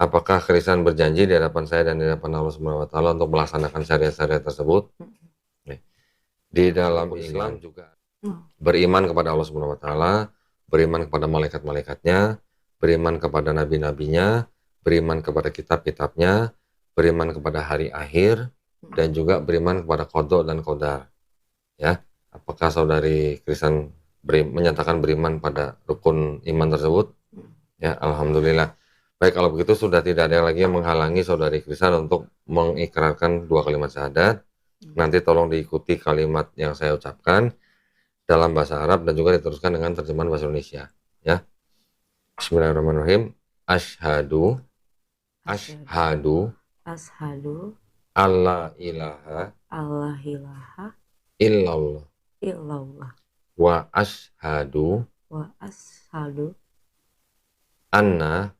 Apakah Kristen berjanji di hadapan saya dan di hadapan Allah Subhanahu wa taala untuk melaksanakan syariat-syariat tersebut? Di dalam Islam juga beriman kepada Allah Subhanahu wa taala, beriman kepada malaikat-malaikatnya, beriman kepada nabi-nabinya, beriman kepada kitab-kitabnya, beriman kepada hari akhir, dan juga beriman kepada qada dan qadar. Ya, apakah saudari Kristen menyatakan beriman pada rukun iman tersebut? Ya, alhamdulillah. Baik, kalau begitu sudah tidak ada lagi yang menghalangi saudari Kristen untuk mengikrarkan dua kalimat syahadat. Nanti tolong diikuti kalimat yang saya ucapkan dalam bahasa Arab dan juga diteruskan dengan terjemahan bahasa Indonesia. Ya, Bismillahirrahmanirrahim. Ashhadu alla ilaha illallah wa ashhadu anna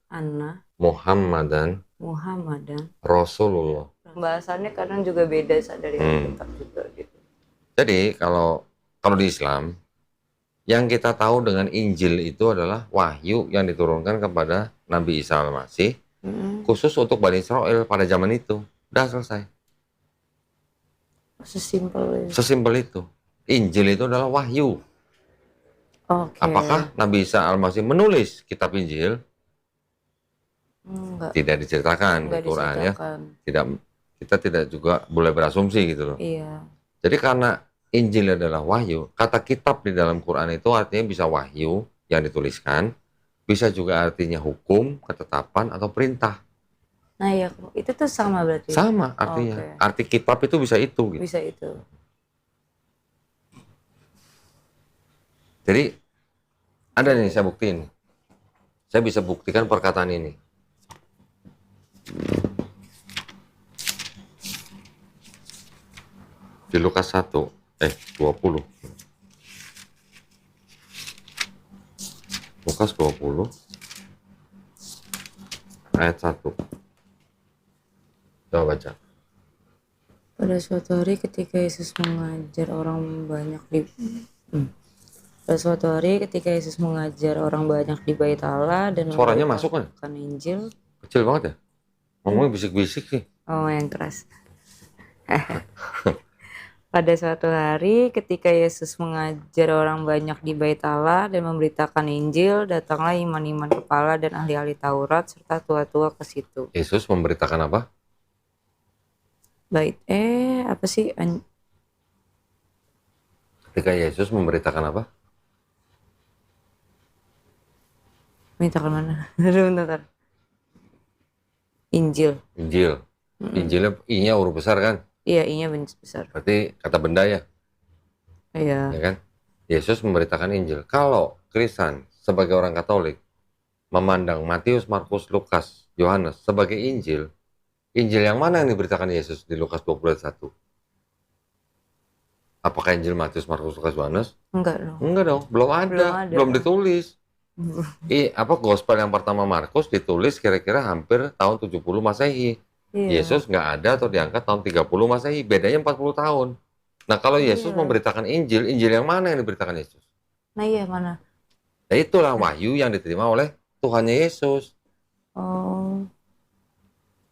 Muhammadan Rasulullah. Pembahasannya kadang juga beda dari kitab juga gitu. Jadi kalau di Islam yang kita tahu dengan Injil itu adalah wahyu yang diturunkan kepada Nabi Isa Al-Masih khusus untuk Bani Israel pada zaman itu. Udah selesai. Sesimpel itu. Injil itu adalah wahyu. Apakah Nabi Isa Al-Masih menulis kitab Injil? Enggak. Tidak diceritakan di Quran ya. Kita tidak juga boleh berasumsi gitu loh. Iya. Jadi karena Injil adalah wahyu, kata kitab di dalam Quran itu artinya bisa wahyu yang dituliskan, bisa juga artinya hukum, ketetapan atau perintah. Nah ya, itu tuh sama berarti. Sama artinya. Arti kitab itu bisa itu gitu. Bisa itu. Jadi ada nih saya buktiin. Saya bisa buktikan perkataan ini. Di Lukas 20. Lukas 20 ayat 1. Coba baca. Pada suatu hari ketika Yesus mengajar orang banyak di Bait Allah dan suaranya masuk kan? Injil. Kecil banget ya? Ngomongnya bisik-bisik sih. Oh, yang keras. Pada suatu hari ketika Yesus mengajar orang banyak di Bait Allah dan memberitakan Injil, datanglah iman-iman kepala dan ahli-ahli Taurat serta tua-tua ke situ. Yesus memberitakan apa? Apa sih? Ketika Yesus memberitakan apa? Memberitakan mana? Bentar. Injil. Injilnya I-nya huruf besar kan? Iya, I-nya besar. Berarti kata benda ya? Iya. Ya kan? Yesus memberitakan Injil. Kalau Kristen sebagai orang Katolik memandang Matius, Markus, Lukas, Yohanes sebagai Injil, Injil yang mana yang diberitakan Yesus di Lukas 21? Apakah Injil Matius, Markus, Lukas, Yohanes? Enggak dong. Belum ada. Belum ditulis. Gospel yang pertama Markus ditulis kira-kira hampir tahun 70 Masehi. Iya. Yesus nggak ada atau diangkat tahun 30 Masehi. Bedanya 40 tahun. Nah, kalau Yesus memberitakan Injil yang mana yang diberitakan Yesus? Nah, iya mana? Nah, itulah wahyu yang diterima oleh Tuhannya Yesus. Oh.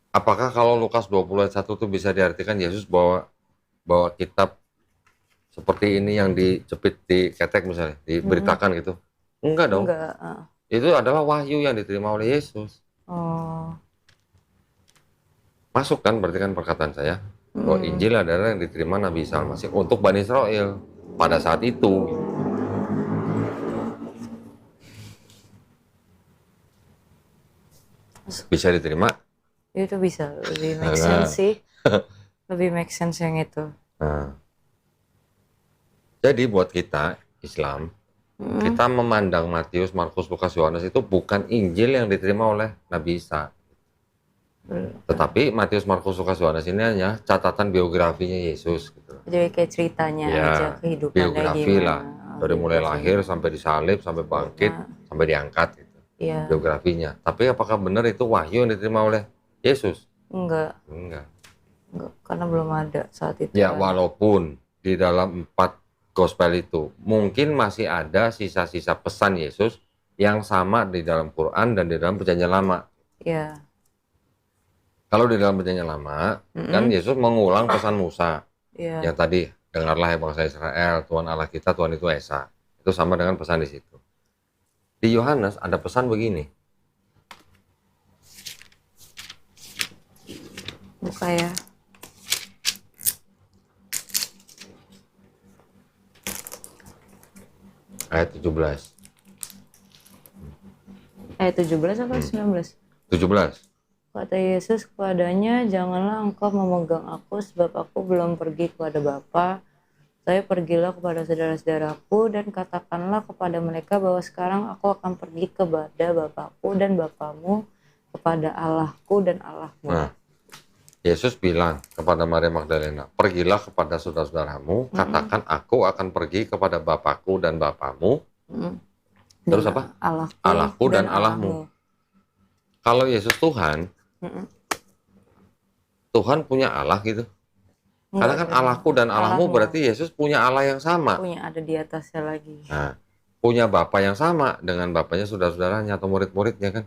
Apakah kalau Lukas 20 ayat 1 itu bisa diartikan Yesus bawa kitab seperti ini yang dijepit di ketek misalnya, diberitakan gitu? Enggak dong. Itu adalah wahyu yang diterima oleh Yesus. Oh. Masuk kan berarti kan perkataan saya bahwa Injil adalah yang diterima Nabi Isa Al-Masih untuk Bani Israel pada saat itu. Bisa diterima? Itu bisa, lebih make sense sih. Lebih make sense yang itu. Nah. Jadi buat kita Islam, kita memandang Matius, Markus, Lukas, Yohanes itu bukan Injil yang diterima oleh Nabi Isa. Tetapi Matius, Markus, Lukas, Yohanes ini hanya catatan biografinya Yesus gitu. Jadi kayak ceritanya aja, kehidupan biografi lah. Dari mulai lahir sampai disalib, sampai bangkit, sampai diangkat gitu. Iya. Biografinya. Tapi apakah benar itu wahyu yang diterima oleh Yesus? Enggak, karena belum ada saat itu. Ya, walaupun di dalam 4 gospel itu mungkin masih ada sisa-sisa pesan Yesus yang sama di dalam Quran dan di dalam Perjanjian Lama. Iya. Kalau di dalam perjanjian lama, kan Yesus mengulang pesan Musa. Yang tadi, dengarlah ya bangsa Israel, Tuhan Allah kita, Tuhan itu Esa. Itu sama dengan pesan di situ. Di Yohanes ada pesan begini. Buka ya. Ayat 17. Ayat 17 apa 19? 17. Kata Yesus kepadanya, janganlah engkau memegang aku sebab aku belum pergi kepada Bapa. Saya pergilah kepada saudara-saudaraku dan katakanlah kepada mereka bahwa sekarang aku akan pergi kepada Bapakku dan Bapamu, kepada Allahku dan Allahmu. Nah, Yesus bilang kepada Maria Magdalena, pergilah kepada saudara-saudaramu, katakan aku akan pergi kepada Bapakku dan Bapamu. Terus apa? Allahku dan Allahmu. Kalau Yesus Tuhan, Tuhan punya Allah gitu. Karena kan Allahku dan Allahmu berarti Yesus punya Allah yang sama. Punya ada di atasnya lagi. Nah, punya Bapa yang sama dengan Bapaknya saudara-saudaranya atau murid-muridnya kan.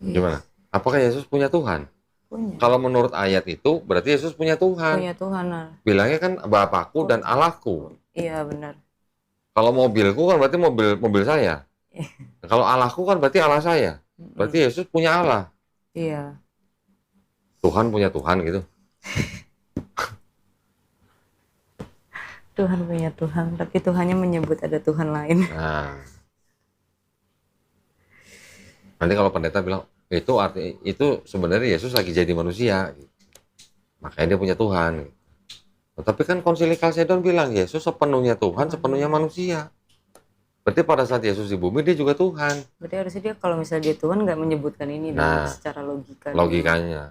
Gimana? Apakah Yesus punya Tuhan? Punya. Kalau menurut ayat itu berarti Yesus punya Tuhan. Punya Tuhan. Bilangnya kan Bapakku dan Allahku. Iya benar. Kalau mobilku kan berarti mobil saya. Kalau Allahku kan berarti Allah saya. Berarti Yesus punya Allah. Iya. Tuhan punya Tuhan gitu. Tuhan punya Tuhan, tapi Tuhannya menyebut ada Tuhan lain. Nah, nanti kalau pendeta bilang itu arti itu sebenarnya Yesus lagi jadi manusia, makanya dia punya Tuhan. Tapi kan Konsili Kalsedon bilang Yesus sepenuhnya Tuhan, sepenuhnya manusia. Berarti pada saat Yesus di bumi dia juga Tuhan. Berarti harusnya dia kalau misalnya dia Tuhan nggak menyebutkan ini dong, secara logika. Logikanya.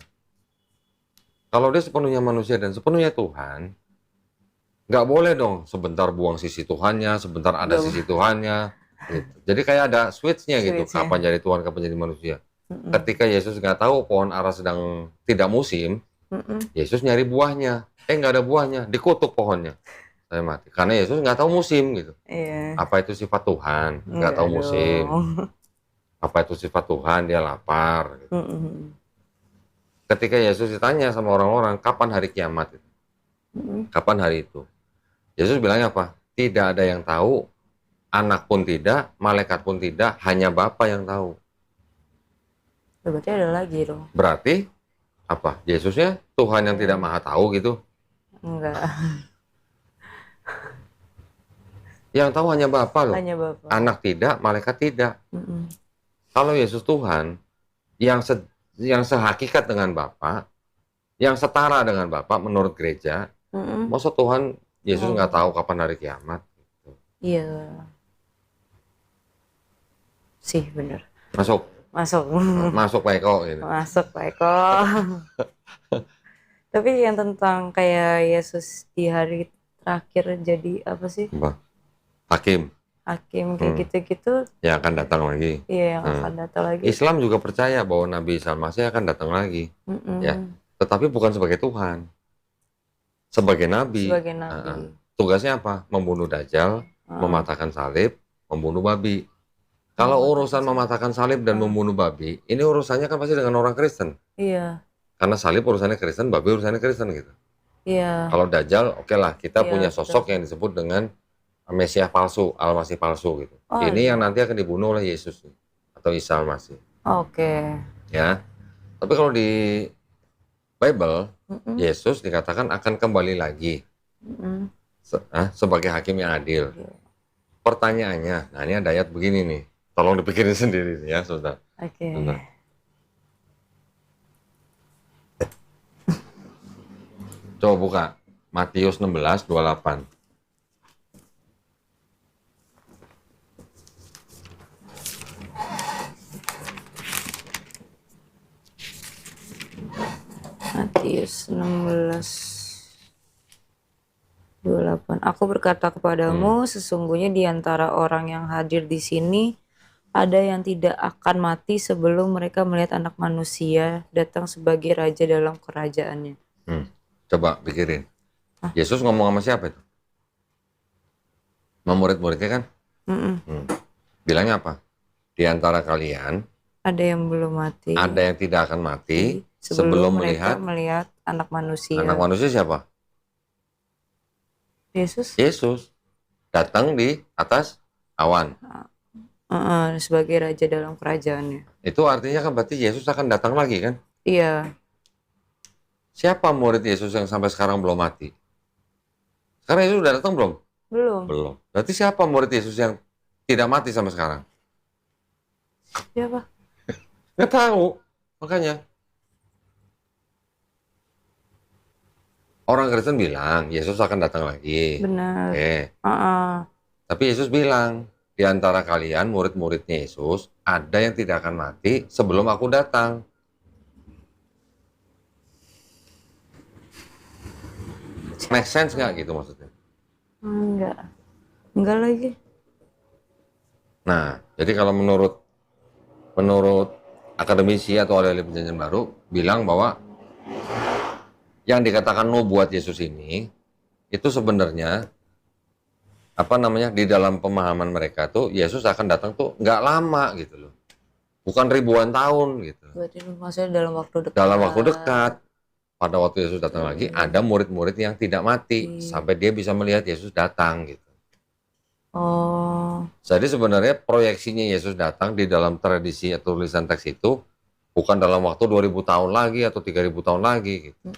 Kalau dia sepenuhnya manusia dan sepenuhnya Tuhan, nggak boleh dong sebentar buang sisi Tuhannya, sebentar ada sisi Tuhannya. Gitu. Jadi kayak ada switch-nya gitu, kapan jadi Tuhan, kapan jadi manusia. Ketika Yesus nggak tahu pohon ara sedang tidak musim, Yesus nyari buahnya. Nggak ada buahnya, dikutuk pohonnya. Saya mati. Karena Yesus nggak tahu musim gitu. Iya. Apa itu sifat Tuhan? Nggak tahu musim. Apa itu sifat Tuhan? Dia lapar. Gitu. Ketika Yesus ditanya sama orang-orang, kapan hari kiamat? Kapan hari itu? Yesus bilangnya apa? Tidak ada yang tahu, anak pun tidak, malaikat pun tidak, hanya Bapa yang tahu. Berarti ada lagi dong. Berarti apa? Yesusnya Tuhan yang tidak maha tahu gitu? Enggak. Yang tahu hanya Bapa loh. Hanya Bapa. Anak tidak, malaikat tidak. Kalau Yesus Tuhan yang sehakikat dengan Bapa, yang setara dengan Bapa menurut gereja, masa Tuhan Yesus nggak tahu kapan hari kiamat? Gitu. Iya. Sih benar. Masuk. Masuk Pak Eko. Gitu. Masuk Pak Eko. Tapi yang tentang kayak Yesus di hari terakhir jadi apa sih? Hakim kayak gitu-gitu. Yang akan datang lagi. Iya, yang akan datang lagi. Islam juga percaya bahwa Nabi Isa Masih akan datang lagi. Ya, tetapi bukan sebagai Tuhan. Sebagai Nabi. Tugasnya apa? Membunuh Dajjal, mematahkan salib, membunuh babi. Kalau urusan mematahkan salib dan membunuh babi, ini urusannya kan pasti dengan orang Kristen. Iya. Karena salib urusannya Kristen, babi urusannya Kristen gitu. Iya. Kalau Dajjal, oke lah, kita punya sosok yang disebut dengan Mesias palsu, Al-Masih palsu gitu. Ini yang nanti akan dibunuh oleh Yesus atau Isa Al-Masih. Oke. Ya. Tapi kalau di Bible, Yesus dikatakan akan kembali lagi sebagai hakim yang adil. Pertanyaannya, nah ini ada ayat begini nih. Tolong dipikirin sendiri ya, Saudara. Oke. Coba buka Matius 16:28. Matius 16:28. Aku berkata kepadamu, sesungguhnya di antara orang yang hadir di sini ada yang tidak akan mati sebelum mereka melihat Anak Manusia datang sebagai raja dalam kerajaannya. Coba pikirin. Yesus ngomong sama siapa itu? Sama murid-muridnya kan? Bilangnya apa? Di antara kalian Ada yang belum mati. Ada yang tidak akan mati sebelum melihat mereka melihat anak manusia. Anak manusia siapa? Yesus. Yesus datang di atas awan. Sebagai raja dalam kerajaannya. Itu artinya kan berarti Yesus akan datang lagi kan? Iya. Siapa murid Yesus yang sampai sekarang belum mati? Sekarang Yesus udah datang belum? Belum. Belum. Berarti siapa murid Yesus yang tidak mati sampai sekarang? Siapa? Nggak tahu. Makanya orang Kristen bilang Yesus akan datang lagi. Benar. Tapi Yesus bilang, di antara kalian murid-muridnya Yesus, ada yang tidak akan mati sebelum aku datang. Make sense nggak gitu maksudnya? Enggak lagi. Nah, jadi kalau menurut akademisi atau ahli perjanjian baru bilang bahwa yang dikatakan nubuat Yesus ini itu sebenarnya di dalam pemahaman mereka tuh Yesus akan datang tuh nggak lama gitu loh, bukan ribuan tahun gitu. Berarti maksudnya dalam waktu dekat. Dalam waktu dekat, pada waktu Yesus datang lagi ada murid-murid yang tidak mati sampai dia bisa melihat Yesus datang gitu. Jadi sebenarnya proyeksinya Yesus datang di dalam tradisi atau tulisan teks itu bukan dalam waktu 2000 tahun lagi atau 3000 tahun lagi gitu.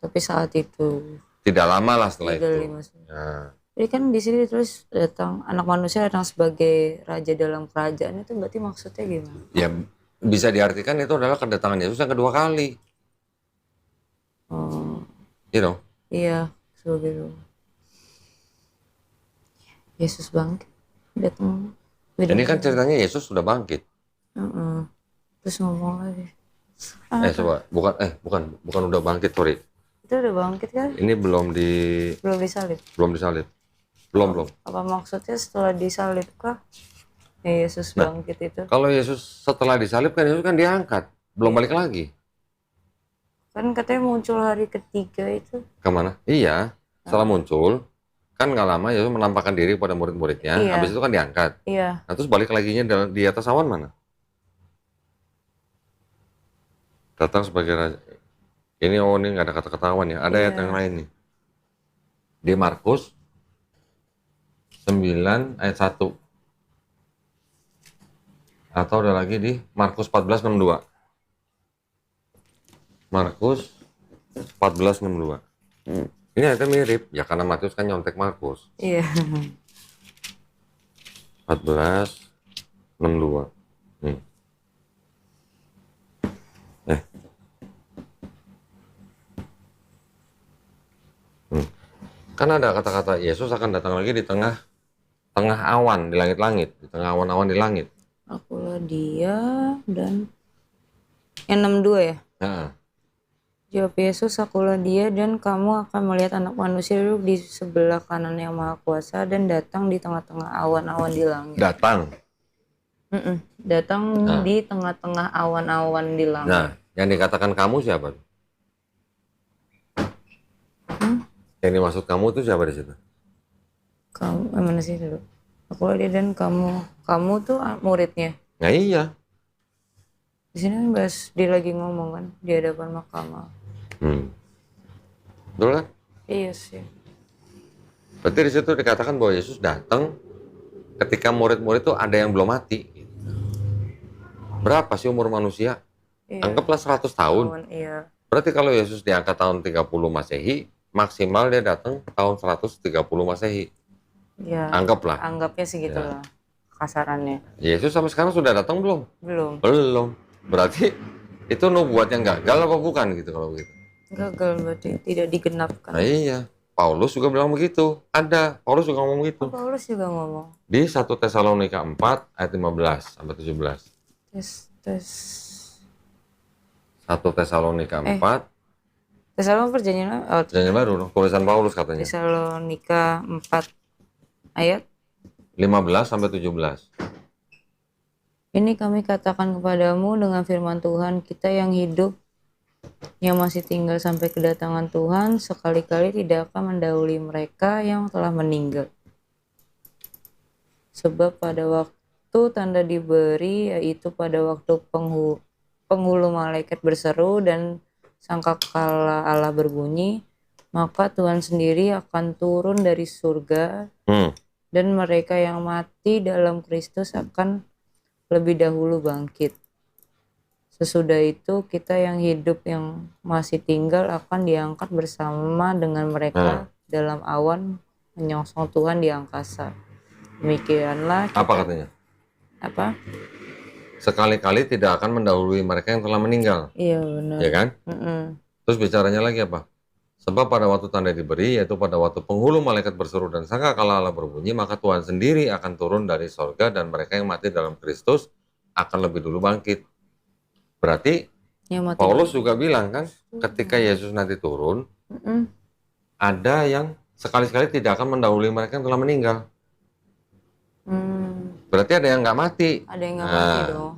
Tapi saat itu tidak lama lah setelah itu. Nah. Jadi kan di sini ditulis datang anak manusia datang sebagai raja dalam kerajaan, itu berarti maksudnya gimana? Ya bisa diartikan itu adalah kedatangan Yesus yang kedua kali. Iya, sebagai itu. Yesus bangkit datang. Ini kan ceritanya Yesus sudah bangkit. Terus ngomong lagi. Bukan udah bangkit, sorry. Itu udah bangkit kan? Ini belum disalib. Belum. Apa maksudnya setelah disalib kah? Yesus bangkit itu. Kalau Yesus setelah disalib kan Yesus kan diangkat, belum balik lagi. Kan katanya muncul hari ketiga itu. Kemana? Iya, setelah muncul kan nggak lama Yesus menampakkan diri kepada murid-muridnya. Habis itu kan diangkat. Iya. Nah terus balik laginya di atas awan mana? Datang sebagai raja. Ini nggak ada kata-kata awan ya. Ada ayat yang lain nih. Di Markus 9 ayat 1. Atau ada lagi di Markus 14:62. Markus 14:62. Ini ayatnya mirip ya karena Matius kan nyontek Markus. Iya. 14:62. Nih. Kan ada kata-kata Yesus akan datang lagi di tengah awan di langit-langit, di tengah awan-awan di langit. Akulah dia dan yang 62 ya? Jawab Yesus, akulah dia dan kamu akan melihat anak manusia duduk di sebelah kanan yang maha kuasa dan datang di tengah-tengah awan-awan di langit. Datang di tengah-tengah awan-awan di langit. Nah, yang dikatakan kamu siapa? Yang dimaksud kamu itu siapa di situ? Kamu mana sih dulu? Akulah dia dan kamu tuh muridnya. Nah iya. Di sini kan dia lagi ngomong kan di hadapan mahkamah. Betul kan? Iya sih. Berarti di situ dikatakan bahwa Yesus datang ketika murid-murid itu ada yang belum mati. Berapa sih umur manusia? Anggaplah 100 tahun. Iya. Berarti kalau Yesus diangkat tahun 30 Masehi, maksimal dia datang tahun 130 Masehi. Ya. Anggapnya segitu lah kasarannya. Yesus sampai sekarang sudah datang belum? Belum. Berarti itu nubuat yang gagal apa bukan gitu kalau begitu? Gagal berarti tidak digenapkan. Nah iya. Paulus juga bilang begitu. Paulus juga ngomong begitu. Paulus juga ngomong. Di 1 Tesalonika 4 ayat 15 sampai 17. Tes. 1 Tesalonika 4. Tesalonika perjanjian baru, tulisan Paulus katanya. Tesalonika 4 ayat 15 sampai 17. Ini kami katakan kepadamu dengan firman Tuhan kita yang hidup, yang masih tinggal sampai kedatangan Tuhan, sekali-kali tidak akan mendahului mereka yang telah meninggal. Sebab pada waktu tanda diberi, yaitu pada waktu penghulu malaikat berseru dan sangkakala Allah berbunyi, maka Tuhan sendiri akan turun dari surga dan mereka yang mati dalam Kristus akan lebih dahulu bangkit. Sesudah itu kita yang hidup yang masih tinggal akan diangkat bersama dengan mereka dalam awan menyongsong Tuhan di angkasa. Demikianlah kita, Apa katanya? apa? Sekali-kali tidak akan mendahului mereka yang telah meninggal. Iya benar. Ya kan? Terus bicaranya lagi apa? Sebab pada waktu tanda diberi, yaitu pada waktu penghulu malaikat berseru dan sangkakala Allah berbunyi, maka Tuhan sendiri akan turun dari sorga dan mereka yang mati dalam Kristus akan lebih dulu bangkit. Berarti ya, Paulus juga bilang kan, ketika Yesus nanti turun, ada yang sekali-sekali tidak akan mendahului mereka yang telah meninggal. Berarti ada yang nggak mati. Ada yang nggak mati dong.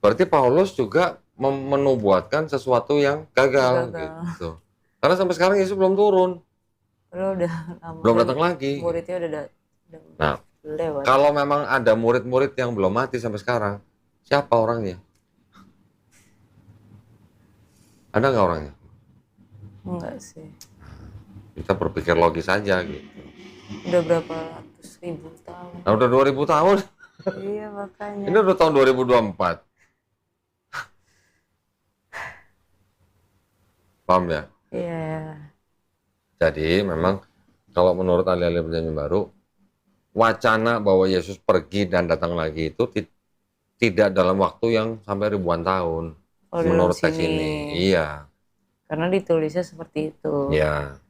Berarti Paulus juga menubuatkan sesuatu yang gagal. Gitu. Karena sampai sekarang Yesus belum turun. Belum datang lagi. Muridnya udah nah, lewat. Kalau memang ada murid-murid yang belum mati sampai sekarang, siapa orangnya? Ada nggak orangnya? Enggak sih. Kita berpikir logis aja gitu. Udah berapa ratus ribu tahun? Nah, udah 2000 tahun. Iya makanya. Ini udah tahun 2024. Paham ya? Iya. Jadi memang kalau menurut ahli-ahli perjanjian baru, wacana bahwa Yesus pergi dan datang lagi itu tidak dalam waktu yang sampai ribuan tahun. Menurut teks ini. Iya. Karena ditulisnya seperti itu. Iya.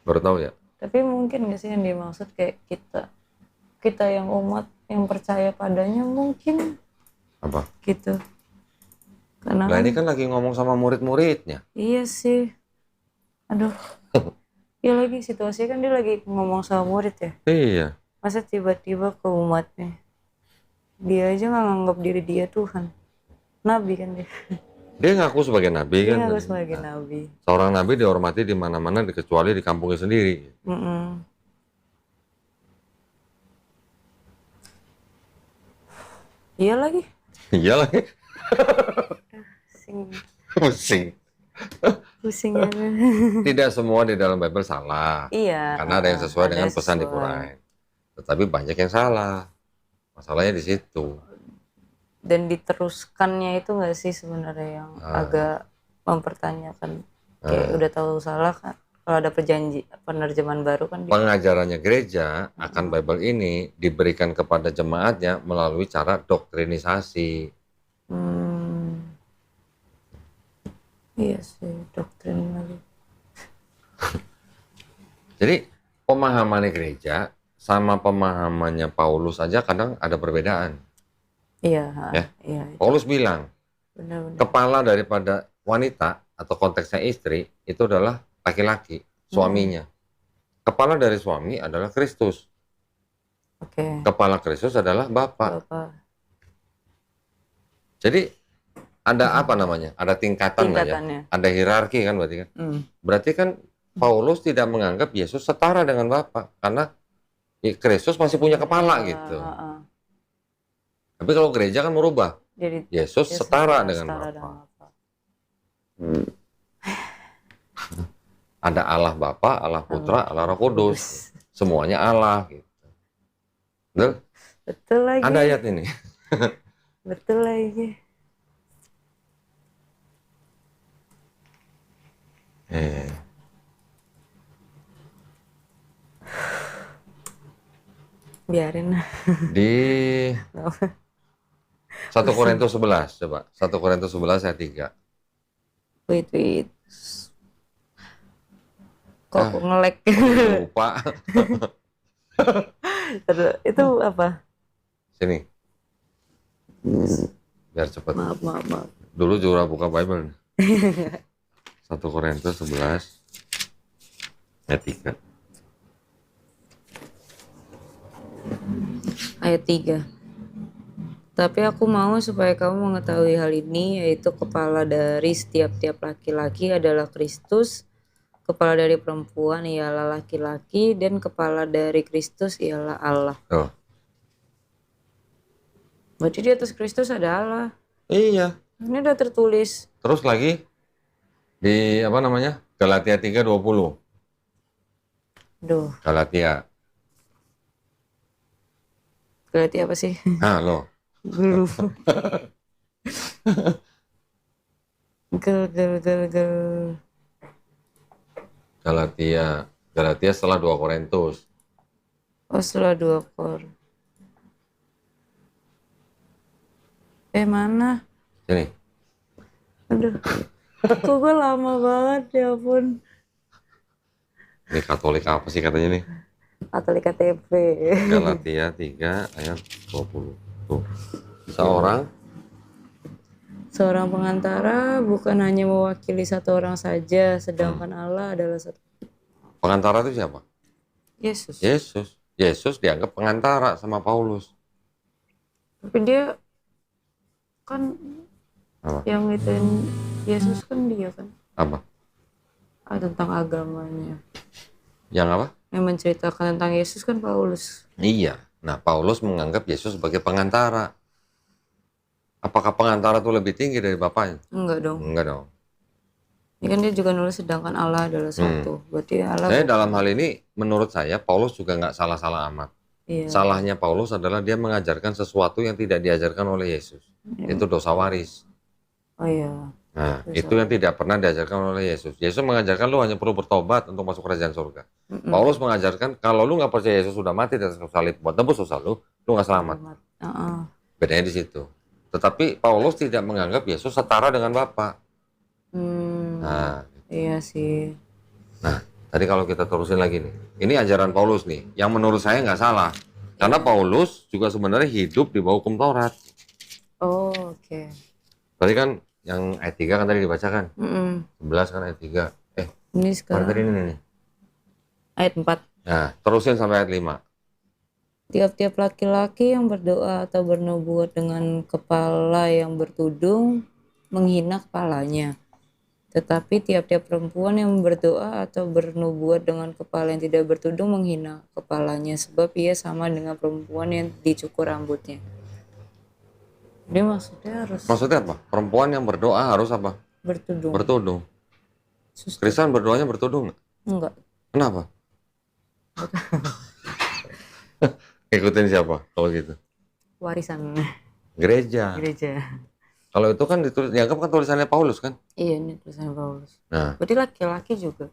Baru tahu ya. Tapi mungkin nggak sih yang dimaksud kayak kita yang umat yang percaya padanya mungkin apa? Gitu. Karena nah ini kan lagi ngomong sama murid-muridnya. Iya sih. Aduh. Ya lagi situasinya kan dia lagi ngomong sama murid ya. Iya. Masa tiba-tiba ke umatnya. Dia aja nggak nganggap diri dia Tuhan. Nabi kan dia. Dia ngaku sebagai nabi kan. Dia ngaku sebagai nabi. Seorang nabi dihormati di mana-mana kecuali di kampungnya sendiri. Iya lagi. Iya lagi. Pusing. Pusing aja. Tidak semua di dalam Bible salah. Iya. Karena ada yang sesuai dengan pesan di Quran. Tetapi banyak yang salah. Masalahnya di situ. Dan diteruskannya itu nggak sih sebenarnya yang agak mempertanyakan. Kayak udah tahu salah kan. Kalau ada penerjemahan baru kan. Pengajarannya gereja akan Bible ini diberikan kepada jemaatnya melalui cara doktrinisasi. Iya sih, doktrin lagi. Jadi pemahaman gereja sama pemahamannya Paulus aja kadang ada perbedaan. Iya. Ya? Iya. Paulus bilang, kepala daripada wanita atau konteksnya istri itu adalah laki-laki, suaminya. Kepala dari suami adalah Kristus. Kepala Kristus adalah Bapa. Jadi ada apa namanya? Ada tingkatan lah ya. Ada hierarki kan berarti kan. Berarti kan Paulus tidak menganggap Yesus setara dengan Bapa karena Kristus masih punya kepala gitu. Tapi kalau gereja kan merubah. Jadi, Yesus setara dengan Bapa. Ada Allah Bapa, Allah Putra, Allah Roh Kudus. Semuanya Allah gitu. Betul? Betul lagi. Ada ayat ini. Betul lagi. Biarin. Di 1 Korintus 11 coba. 1 Korintus 11 ayat 3. Wait. Kok nge-lag? Lupa. Itu apa? Sini. Biar cepat. Maaf. Dulu Jura buka Bible. 1 Korintus 11 ayat 3. Ayat 3. Tapi aku mau supaya kamu mengetahui hal ini, yaitu kepala dari setiap-tiap laki-laki adalah Kristus, kepala dari perempuan ialah laki-laki, dan kepala dari Kristus ialah Allah. Oh, Berarti di atas Kristus ada Allah. iya. Ini udah tertulis. Terus lagi di apa namanya? Galatia 3:20. Duh, Galatia. berarti apa sih? Ah, loh. Gue lupa. Gel. Galatia setelah 2 Korintus. Oh, setelah 2 Kor. Mana? Sini. Aduh, kok gue lama banget, ya ampun. Ini Katolik apa sih katanya nih? Katolik KTP. Galatia 3 ayat 20. Tuh. Seorang pengantara bukan hanya mewakili satu orang saja, sedangkan Allah adalah satu. Pengantara itu siapa? Yesus. Yesus dianggap pengantara sama Paulus. Tapi dia kan Apa? yang ngituin Yesus kan dia kan. Apa? Tentang agamanya. Yang apa? Yang menceritakan tentang Yesus kan Paulus. Iya. Nah, Paulus menganggap Yesus sebagai pengantara. Apakah pengantara itu lebih tinggi dari Bapaknya? Enggak dong. Enggak dong. Ini kan dia juga nulis sedangkan Allah adalah satu. Berarti Allah. Saya dalam hal ini, menurut saya, Paulus juga nggak salah-salah amat. Iya. Salahnya Paulus adalah dia mengajarkan sesuatu yang tidak diajarkan oleh Yesus. Itu dosa waris. Oh iya. Nah, itu yang tidak pernah diajarkan oleh Yesus. Yesus mengajarkan lu hanya perlu bertobat untuk masuk kerajaan surga. Paulus mengajarkan kalau lu nggak percaya Yesus sudah mati di atas kayu salib buat tebus dosa lu nggak selamat. Bedanya di situ. Tetapi Paulus tidak menganggap Yesus setara dengan Bapa. Nah, iya sih. Nah, tadi kalau kita terusin lagi nih, ini ajaran Paulus nih, yang menurut saya nggak salah. Karena Paulus juga sebenarnya hidup di bawah hukum Taurat. Oh, oke. Tadi kan yang ayat 3 kan tadi dibacakan. 11 kan ayat 3. Ini Mana sekarang tadi ini nih? ayat 4. Nah, terusin sampai ayat 5. Tiap-tiap laki-laki yang berdoa atau bernubuat dengan kepala yang bertudung menghina kepalanya. Tetapi tiap-tiap perempuan yang berdoa atau bernubuat dengan kepala yang tidak bertudung menghina kepalanya, sebab ia sama dengan perempuan yang dicukur rambutnya. Dia maksudnya apa? Perempuan yang berdoa harus apa? Bertudung. Bertudung. Kristen berdoanya bertudung nggak? Enggak. Kenapa? Ikutin siapa kalau gitu? Warisan. Gereja. Kalau itu kan dianggap kan tulisannya Paulus kan? Iya, ini tulisannya Paulus. Nah, berarti laki-laki juga.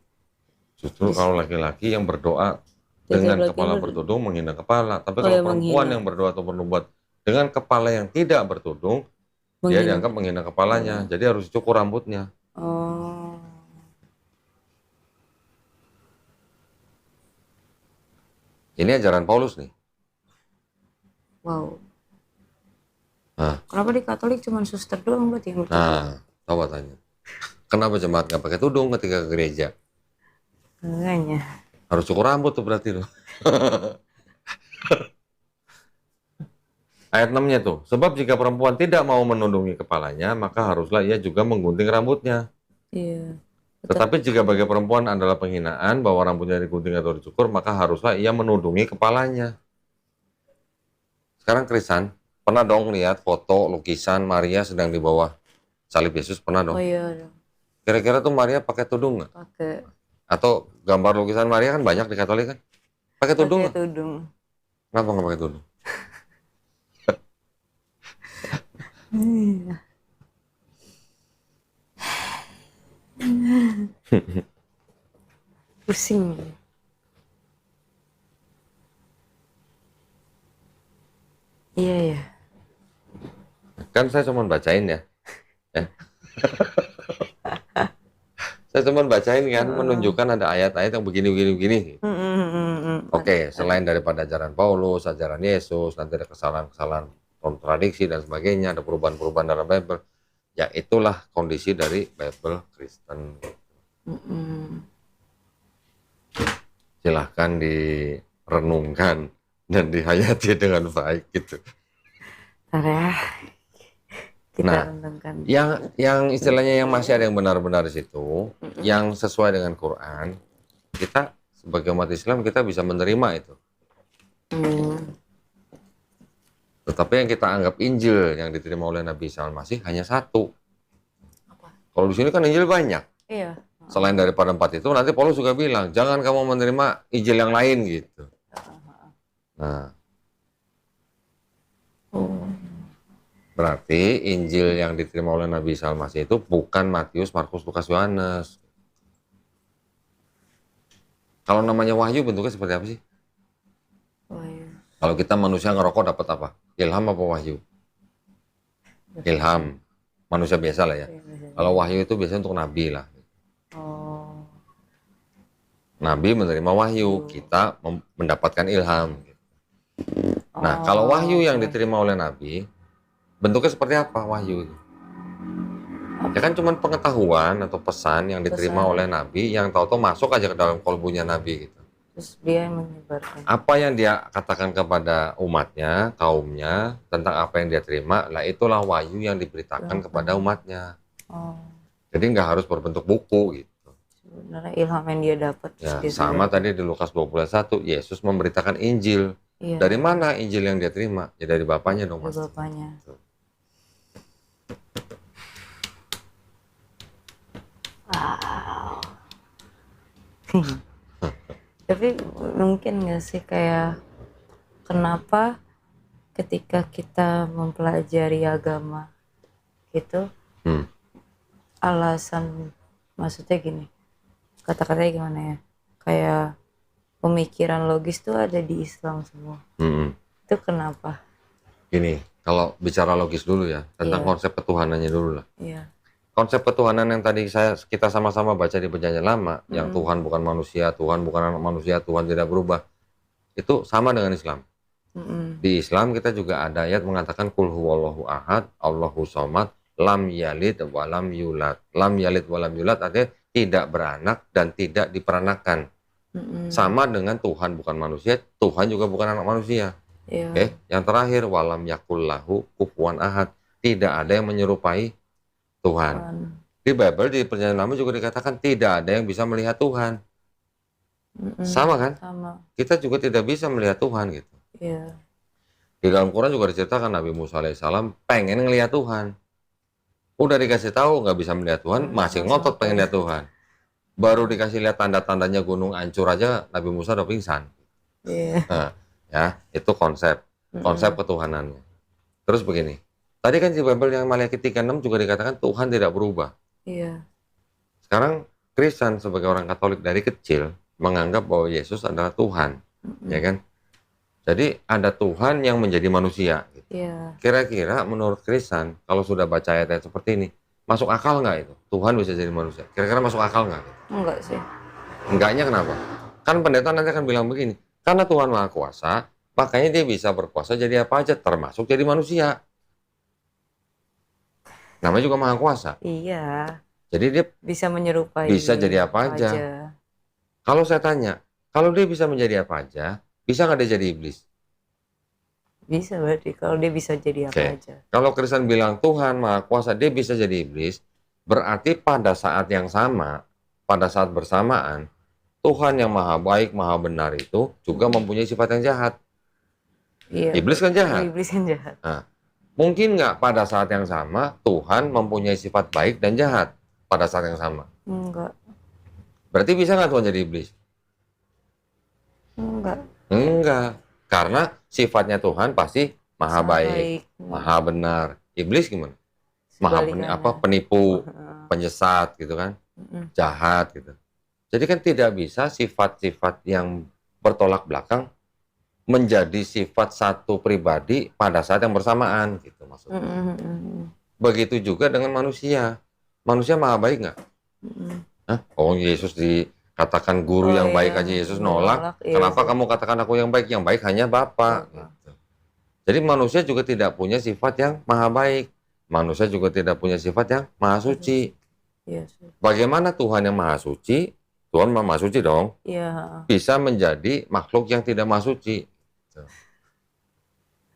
Justru kalau laki-laki yang berdoa dengan kepala bertudung menghina kepala. Tapi kalau perempuan yang berdoa atau bernubuat dengan kepala yang tidak bertudung, dia dianggap menghina kepalanya. Jadi harus dicukur rambutnya. Oh. Ini ajaran Paulus nih. Wow. Nah, kenapa di Katolik cuma suster doang berarti yang bertudung? Nah, coba tanya. Kenapa jemaat nggak pakai tudung ketika ke gereja? Enggaknya. Harus cukur rambut tuh berarti loh. Ayat 6-nya tuh. Sebab jika perempuan tidak mau menundungi kepalanya, maka haruslah ia juga menggunting rambutnya. Iya. Tetapi jika bagi perempuan adalah penghinaan bahwa rambutnya digunting atau dicukur, maka haruslah ia menundungi kepalanya. Sekarang Kristen, pernah dong lihat foto lukisan Maria sedang di bawah salib Yesus? Pernah dong? Oh iya. Kira-kira tuh Maria pakai tudung nggak? Pakai. Atau gambar lukisan Maria kan banyak di Katolik kan? Pakai tudung nggak? Pakai tudung. Kenapa nggak pakai tudung? Pusing. Iya ya. Kan saya cuma bacain ya. Saya cuma bacain kan, menunjukkan ada ayat-ayat yang begini. Oke, selain daripada ajaran Paulus, ajaran Yesus, nanti ada kesalahan-kesalahan kontradiksi dan sebagainya, ada perubahan-perubahan dalam Bible. Ya itulah kondisi dari Bible Kristen. Silahkan direnungkan dan dihayati dengan baik gitu. Ntar ya. kita renungkan. Yang istilahnya yang masih ada yang benar-benar di situ, yang sesuai dengan Quran, kita sebagai umat Islam kita bisa menerima itu. Tetapi yang kita anggap Injil yang diterima oleh Nabi Isa Al-Masih hanya satu. Kalau di sini kan Injil banyak. Iya. Selain daripada 4 itu, nanti Paulus juga bilang, jangan kamu menerima Injil yang lain gitu. Nah, berarti Injil yang diterima oleh Nabi Isa Al-Masih itu bukan Matius, Markus, Lukas, Yohanes. Kalau namanya wahyu bentuknya seperti apa sih? Wahyu. Kalau kita manusia ngerokok dapat apa? Ilham apa wahyu? Ilham. Manusia biasa lah ya. Kalau wahyu itu biasanya untuk Nabi lah. Oh. Nabi menerima wahyu, kita mendapatkan ilham. Nah, kalau wahyu yang diterima oleh Nabi, bentuknya seperti apa wahyu itu? Ya kan cuma pengetahuan atau pesan yang diterima oleh Nabi yang tahu-tahu masuk aja ke dalam kalbunya Nabi gitu. Terus dia menyebarkan. Apa yang dia katakan kepada umatnya, kaumnya, tentang apa yang dia terima, lah itulah wahyu yang diberitakan kepada umatnya. Oh. Jadi nggak harus berbentuk buku gitu. Sebenarnya ilham yang dia dapat. Ya, sama tadi di Lukas 21, Yesus memberitakan Injil. Iya. Dari mana Injil yang dia terima? Ya dari Bapaknya dong, Mas. Dari Bapaknya. Wow. Tapi mungkin nggak sih kayak kenapa ketika kita mempelajari agama gitu, alasan maksudnya gini, kata-katanya gimana ya, kayak pemikiran logis tuh ada di Islam semua. Itu kenapa? Gini, kalau bicara logis dulu ya, tentang konsep ketuhanannya dulu lah. Iya. Konsep ketuhanan yang tadi kita sama-sama baca di Perjanjian Lama, yang Tuhan bukan manusia, Tuhan bukan anak manusia, Tuhan tidak berubah, itu sama dengan Islam. Di Islam kita juga ada ayat mengatakan Qul huwallahu ahad, Allahu somad, lam yalid wa lam yulad. Lam yalid wa lam yulad artinya tidak beranak dan tidak diperanakan. Sama dengan Tuhan bukan manusia, Tuhan juga bukan anak manusia. Iya. Yang terakhir walam yakullahu kufuwan ahad, tidak ada yang menyerupai Tuhan. Di Bible, di Perjanjian Lama juga dikatakan tidak ada yang bisa melihat Tuhan. Sama kan? Sama. Kita juga tidak bisa melihat Tuhan gitu. Iya. Di dalam Quran juga diceritakan Nabi Musa alaihissalam pengen ngelihat Tuhan. Udah dikasih tahu nggak bisa melihat Tuhan, masih ngotot pengen lihat Tuhan. Baru dikasih lihat tanda-tandanya gunung hancur aja, Nabi Musa udah pingsan. Iya. Nah, ya itu konsep ketuhanannya. Terus begini. Tadi kan di Bible yang Maliaki 3:6 juga dikatakan Tuhan tidak berubah. Iya. Sekarang Kristen sebagai orang Katolik dari kecil menganggap bahwa Yesus adalah Tuhan, ya kan? Jadi ada Tuhan yang menjadi manusia. Gitu. Iya. Kira-kira menurut Kristen kalau sudah baca ayat-ayat seperti ini, masuk akal nggak itu? Tuhan bisa jadi manusia. Kira-kira masuk akal nggak? Enggak sih. Enggaknya kenapa? Kan pendeta nanti akan bilang begini, karena Tuhan Maha Kuasa, makanya dia bisa berkuasa jadi apa aja, termasuk jadi manusia. Namanya juga Maha Kuasa. Iya. Jadi dia bisa menyerupai. Bisa jadi apa aja. Kalau saya tanya, kalau dia bisa menjadi apa aja, bisa nggak dia jadi iblis? Bisa berarti kalau dia bisa jadi apa aja. Kalau Kristen bilang Tuhan Maha Kuasa, dia bisa jadi iblis, berarti pada saat yang sama, pada saat bersamaan, Tuhan yang Maha Baik, Maha Benar itu juga mempunyai sifat yang jahat. Iya. Iblis kan jahat. Iblis kan jahat. Nah, mungkin nggak pada saat yang sama Tuhan mempunyai sifat baik dan jahat pada saat yang sama? Enggak. Berarti bisa nggak Tuhan jadi iblis? Enggak. Enggak. Karena sifatnya Tuhan pasti maha baik, maha benar. Iblis gimana? Maha penipu, penyesat gitu kan? Jahat gitu. Jadi kan tidak bisa sifat-sifat yang bertolak belakang menjadi sifat satu pribadi pada saat yang bersamaan gitu maksudnya. Begitu juga dengan manusia. Manusia maha baik nggak? Oh, Yesus dikatakan guru yang baik aja Yesus nolak. Kenapa kamu katakan aku yang baik? Yang baik hanya Bapa. Gitu. Jadi manusia juga tidak punya sifat yang maha baik. Manusia juga tidak punya sifat yang maha suci. Bagaimana Tuhan yang maha suci? Tuhan maha suci dong. Bisa menjadi makhluk yang tidak maha suci.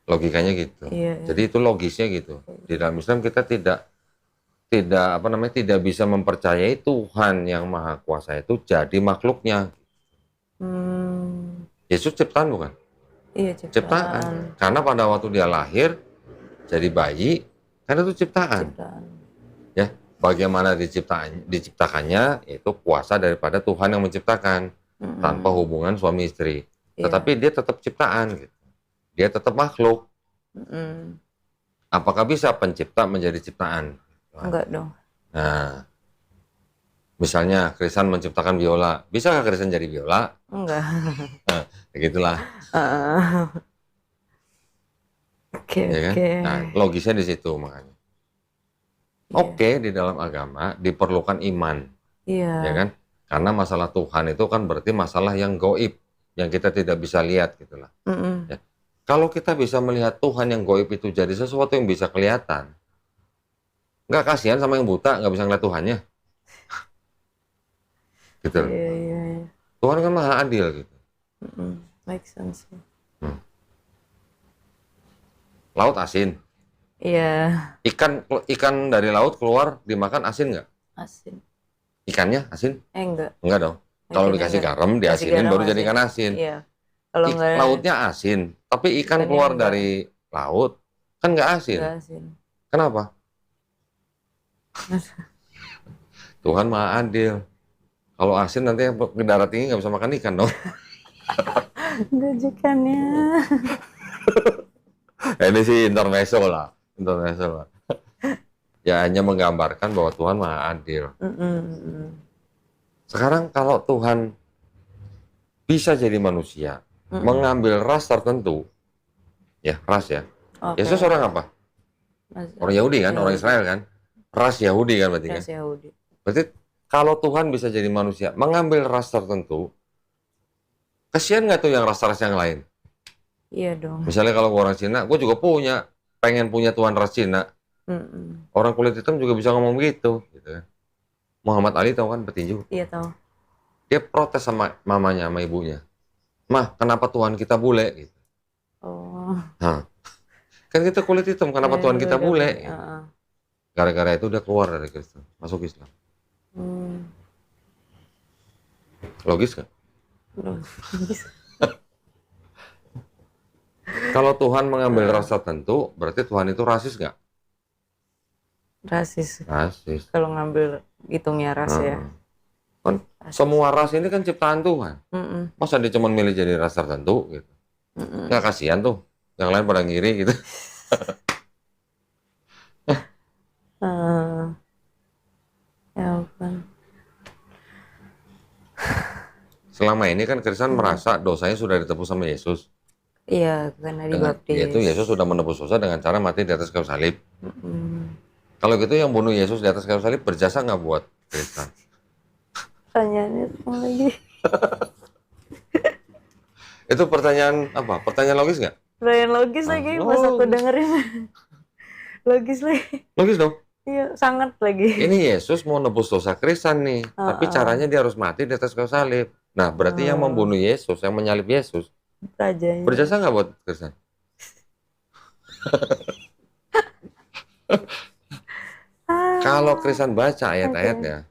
Logikanya gitu. Iya. Jadi itu logisnya gitu. Di dalam Islam kita tidak bisa mempercayai Tuhan yang Maha Kuasa itu jadi makhluknya. Yesus ciptaan bukan? Iya, Ciptaan. Karena pada waktu dia lahir jadi bayi, kan itu ciptaan. Ya, bagaimana diciptakannya itu kuasa daripada Tuhan yang menciptakan tanpa hubungan suami istri. Tetapi dia tetap ciptaan gitu. Dia tetap makhluk. Apakah bisa pencipta menjadi ciptaan? Enggak dong. Nah, misalnya Krisan menciptakan biola, bisakah Krisan jadi biola? Enggak. Nah, begitulah. Oke. Ya kan? Nah, logisnya di situ makanya. Oke, di dalam agama diperlukan iman. Iya. Ya kan? Karena masalah Tuhan itu kan berarti masalah yang gaib, yang kita tidak bisa lihat gitulah. Ya. Kalau kita bisa melihat Tuhan yang gaib itu jadi sesuatu yang bisa kelihatan, nggak kasihan sama yang buta, nggak bisa ngeliat Tuhannya. Gitu. Iya. Tuhan kan maha adil gitu. Make sense. Laut asin. Iya. Ikan dari laut keluar dimakan asin nggak? Asin. Ikannya asin? Enggak. Enggak dong. Kalau dikasih garam, diasinin baru jadi ikan asin. Iya. Kalau Lautnya asin, tapi ikan keluar dari laut kan nggak asin. Nggak asin. Kenapa? Tuhan maha adil. Kalau asin nanti yang ke darat tinggi nggak bisa makan ikan dong. Gajikannya. Ini sih intermezzo lah. Ya hanya menggambarkan bahwa Tuhan maha adil. Sekarang kalau Tuhan bisa jadi manusia, mengambil ras tertentu, ya ras ya. Yesus orang apa? Orang Yahudi kan, orang Israel kan. Ras Yahudi kan berarti kan. Ras Yahudi. Berarti kalau Tuhan bisa jadi manusia, mengambil ras tertentu, kasihan nggak tuh yang ras-ras yang lain? Iya dong. Misalnya kalau orang Cina, gue juga pengen punya Tuhan ras Cina. Orang kulit hitam juga bisa ngomong gitu kan. Muhammad Ali tahu kan petinju? Iya tahu. Dia protes sama mamanya, sama ibunya. Mah, kenapa Tuhan kita bule? Gitu. Kan kita kulit hitam, kenapa Tuhan kita bule? Gitu. Gara-gara itu dia keluar dari Kristen, masuk Islam. Logis nggak? Logis. Kalau Tuhan mengambil ras tertentu, berarti Tuhan itu rasis nggak? Rasis. Kalau ngambil hitungnya ras ya. Kan semua ras ini kan ciptaan Tuhan. Masa dia cuma milih jadi ras tertentu gitu? Nggak kasihan tuh, yang lain pada ngiri gitu. Ya ampun. Selama ini kan Kristen merasa dosanya sudah ditebus sama Yesus. Iya, karena dibaptis. Yaitu Yesus sudah menebus dosa dengan cara mati di atas kayu salib. Kalau gitu yang bunuh Yesus di atas kayu salib berjasa nggak buat Kristen? Pertanyaannya lagi. Itu pertanyaan apa? Pertanyaan logis nggak? Pertanyaan logis lagi, pas aku dengerin. Logis lagi. Logis dong? Iya, sangat lagi. Ini Yesus mau nebus dosa Kristen nih, tapi caranya dia harus mati di atas kayu salib. Nah, berarti yang membunuh Yesus, yang menyalib Yesus, rajanya. Berjasa nggak buat Kristen? Kalau Kristen baca ayat-ayatnya,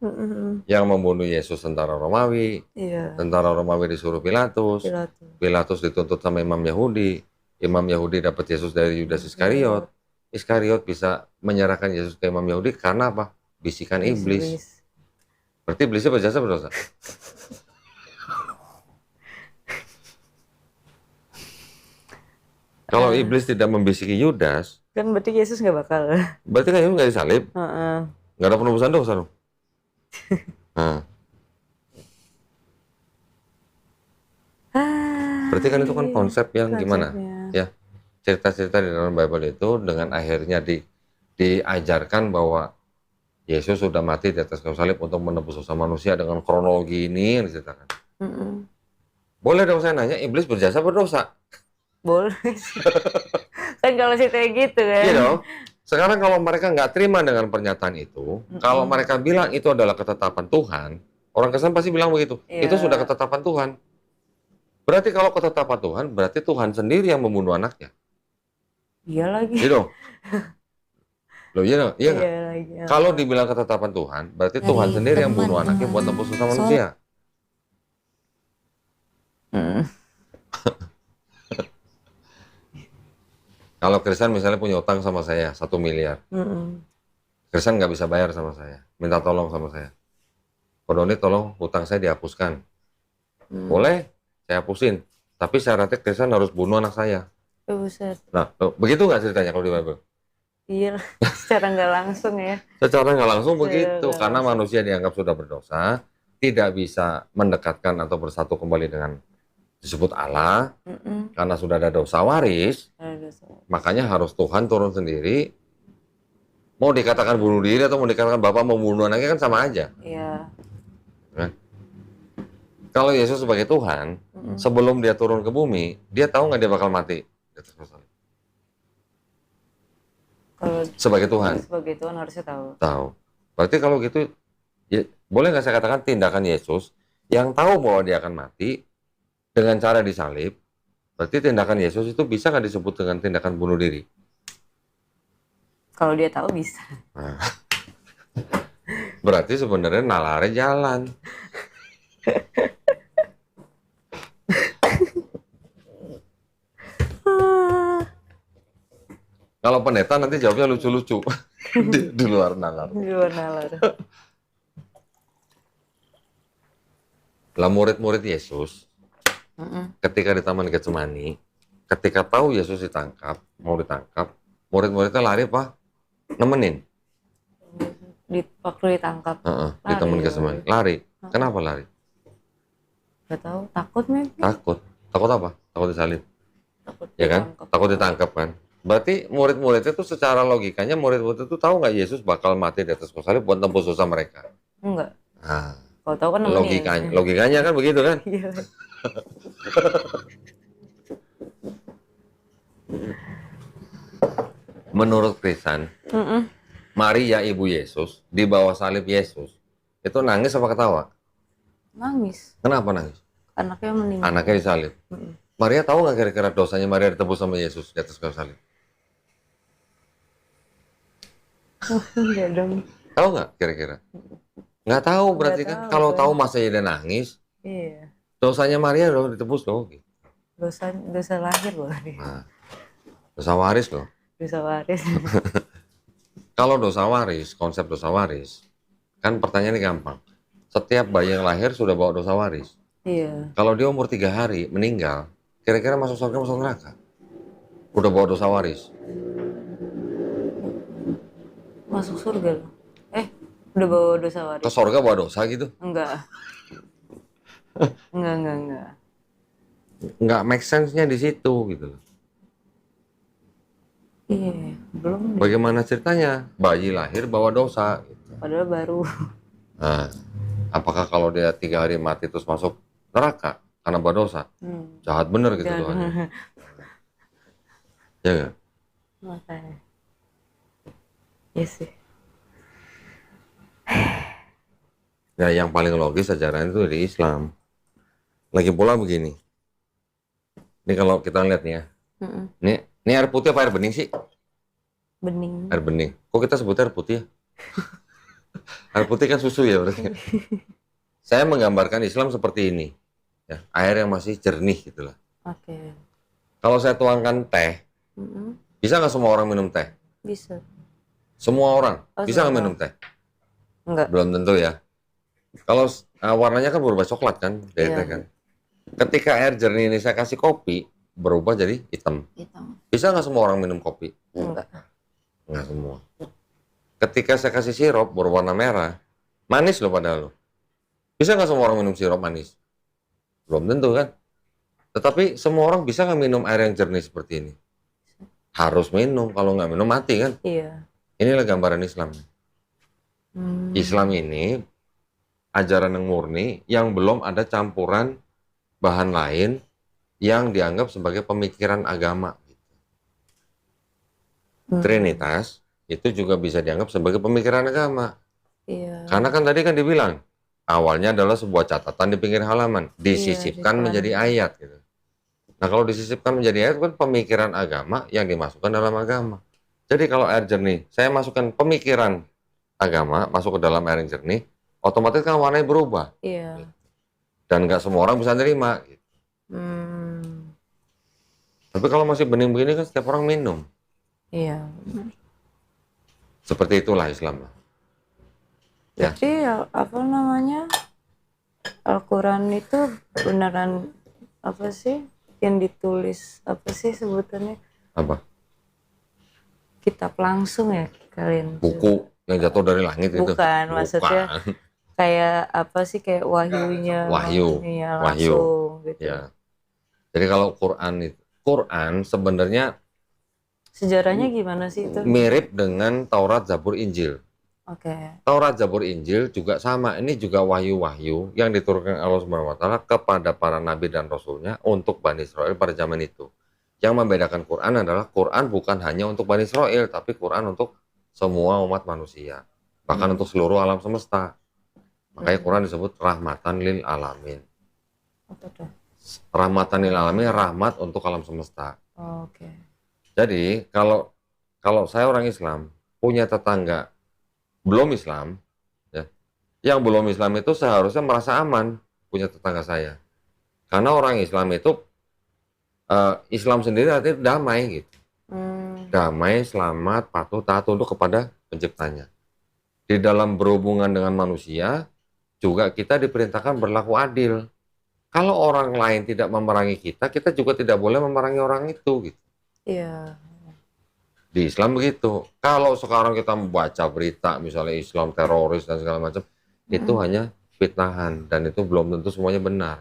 yang membunuh Yesus tentara Romawi, tentara Romawi disuruh Pilatus dituntut sama imam Yahudi dapat Yesus dari Yudas Iskariot. Iskariot bisa menyerahkan Yesus ke imam Yahudi karena apa? Bisikan iblis. Berarti iblisnya berjasa berdosa. Kalau iblis tidak membisiki Yudas, kan berarti Yesus nggak bakal. Berarti kan Yesus nggak disalib, nggak ada penebusan dosa dong. Berarti kan itu kan konsep yang gimana? Ya, cerita-cerita di dalam Bible itu dengan akhirnya diajarkan bahwa Yesus sudah mati di atas kayu salib untuk menebus dosa manusia dengan kronologi ini yang diceritakan. Boleh dong saya nanya, iblis berjasa berdosa? Boleh. Kan kalau ceritanya gitu kan. Iya dong. Sekarang kalau mereka nggak terima dengan pernyataan itu, kalau mereka bilang itu adalah ketetapan Tuhan, orang Kristen pasti bilang begitu. Itu sudah ketetapan Tuhan. Berarti kalau ketetapan Tuhan, berarti Tuhan sendiri yang membunuh anaknya. Iya lagi. Iya dong. Loh iya dong, iya nggak? Iya lagi. Kalau dibilang ketetapan Tuhan, berarti Tuhan sendiri yang bunuh anaknya buat tembus dosa manusia. Kalau Kristen misalnya punya utang sama saya 1 miliar, Kristen nggak bisa bayar sama saya, minta tolong sama saya. Kodoni tolong utang saya dihapuskan. Boleh, saya hapusin. Tapi syaratnya Kristen harus bunuh anak saya. Buset. Nah, begitu nggak ceritanya kalau di Bible? Iya, secara nggak langsung ya. Secara nggak langsung begitu, nggak karena manusia dianggap sudah berdosa, tidak bisa mendekatkan atau bersatu kembali dengan disebut Allah, karena sudah ada dosa waris, makanya harus Tuhan turun sendiri. Mau dikatakan bunuh diri atau mau dikatakan Bapak mau bunuh anaknya kan sama aja. Iya. Nah, kalau Yesus sebagai Tuhan, sebelum dia turun ke bumi, dia tahu nggak dia bakal mati? Kalau sebagai Tuhan. Sebagai Tuhan harusnya tahu. Tahu. Berarti kalau gitu, ya, boleh nggak saya katakan tindakan Yesus yang tahu bahwa dia akan mati dengan cara disalib, berarti tindakan Yesus itu bisa nggak disebut dengan tindakan bunuh diri? Kalau dia tahu bisa. Nah, berarti sebenarnya nalarnya jalan. Kalau pendeta nanti jawabnya lucu-lucu di luar nalar. Di luar nalar. Lah murid-murid Yesus ketika di Taman Getsemani, ketika tahu Yesus mau ditangkap, murid-muridnya lari apa? Nemenin. Waktu ditangkap. Di Taman Getsemani. Lari. Kenapa lari? Gak tahu, takut maybe. Takut. Takut apa? Takut disalib. Takut Ya kan? ditangkap. Takut ditangkap kan? Berarti murid-muridnya itu secara logikanya murid-murid itu tahu nggak Yesus bakal mati di atas kayu salib buat tembus dosa mereka? Enggak. Nah, kalau tahu kan nemenin. logikanya kan begitu kan? Iya. Menurut Kristen, Maria ibu Yesus di bawah salib Yesus itu nangis apa ketawa? Nangis. Kenapa nangis? Anaknya meninggal. Anaknya disalib. Maria tahu nggak kira-kira dosanya Maria ditebus sama Yesus di atas kayu salib? Enggak dong. Tahu nggak kira-kira? Nggak tahu berarti kan? Kalau tahu masa dia nangis? Iya. Dosanya Maria loh ditebus loh. Dosa lahir loh. Nah, dosa waris loh. Dosa waris. Kalau dosa waris, konsep dosa waris, kan pertanyaannya gampang. Setiap bayi yang lahir sudah bawa dosa waris. Iya. Kalau dia umur 3 hari meninggal, kira-kira masuk surga masuk neraka? Udah bawa dosa waris. Masuk surga loh. Udah bawa dosa waris. Ke surga bawa dosa gitu? Enggak. Enggak. Nggak make sense-nya di situ gitu loh. Iya, belum. Bagaimana ceritanya? Bayi lahir bawa dosa. Gitu. Padahal baru. Nah, apakah kalau dia 3 hari mati terus masuk neraka karena bawa dosa? Jahat bener gitu Tuhan. Ya nggak? Makanya. Iya sih. Ya, yang paling logis ajaran itu di Islam. Lagi pula begini. Ini kalau kita lihat nih ya. Ini air putih apa air bening sih? Bening. Air bening. Kok kita sebut air putih ya? Air putih kan susu ya berarti. Saya menggambarkan Islam seperti ini. Ya, air yang masih jernih gitu lah. Oke. Kalau saya tuangkan teh, bisa nggak semua orang minum teh? Bisa. Semua orang bisa nggak minum teh? Enggak. Belum tentu ya. Kalau warnanya kan berubah coklat kan, dari teh kan. Ketika air jernih ini saya kasih kopi, berubah jadi hitam. Bisa nggak semua orang minum kopi? Enggak. Nggak semua. Ketika saya kasih sirup berwarna merah, manis loh padahal loh. Bisa nggak semua orang minum sirup manis? Belum tentu kan. Tetapi semua orang bisa nggak minum air yang jernih seperti ini? Harus minum, kalau nggak minum mati kan? Iya. Inilah gambaran Islam. Islam ini ajaran yang murni yang belum ada campuran bahan lain yang dianggap sebagai pemikiran agama. Trinitas itu juga bisa dianggap sebagai pemikiran agama. Iya. Karena kan tadi kan dibilang awalnya adalah sebuah catatan di pinggir halaman, disisipkan menjadi ayat gitu. Nah, kalau disisipkan menjadi air itu kan pemikiran agama yang dimasukkan dalam agama. Jadi kalau air jernih, saya masukkan pemikiran agama masuk ke dalam air yang jernih, otomatis kan warnanya berubah. Iya. Dan nggak semua orang bisa nerima. Tapi kalau masih bening begini kan setiap orang minum. Iya. Seperti itulah Islam. Ya. Jadi apa namanya, Al-Quran itu beneran apa sih yang ditulis, apa sih sebutannya, Apa? kitab langsung ya kalian? Buku yang jatuh dari langit itu? Bukan, maksudnya kayak apa sih, kayak wahyunya? Wahyu. Iya, Wahyu. langsung gitu. Ya. Jadi kalau Quran sebenarnya Sejarahnya gimana sih itu? mirip dengan Taurat, Zabur, Injil. Oke. Taurat, Zabur, Injil juga sama. Ini juga wahyu-wahyu yang diturunkan Allah Subhanahu wa taala kepada para nabi dan rasulnya untuk Bani Israel pada zaman itu. Yang membedakan Quran adalah Quran bukan hanya untuk Bani Israel, tapi Quran untuk semua umat manusia. Bahkan untuk seluruh alam semesta. Makanya Quran disebut rahmatan lil alamin. Apa tuh? Rahmatan lil alamin, rahmat untuk alam semesta. Oke. Jadi kalau saya orang Islam punya tetangga belum Islam, ya, yang belum Islam itu seharusnya merasa aman punya tetangga saya. Karena orang Islam itu Islam sendiri artinya damai gitu. Damai, selamat, patuh, taat tunduk kepada penciptanya. Di dalam berhubungan dengan manusia juga kita diperintahkan berlaku adil. Kalau orang lain tidak memerangi kita, kita juga tidak boleh memerangi orang itu gitu. Iya. Di Islam begitu. Kalau sekarang kita membaca berita misalnya Islam teroris dan segala macam, itu hanya fitnahan dan itu belum tentu semuanya benar.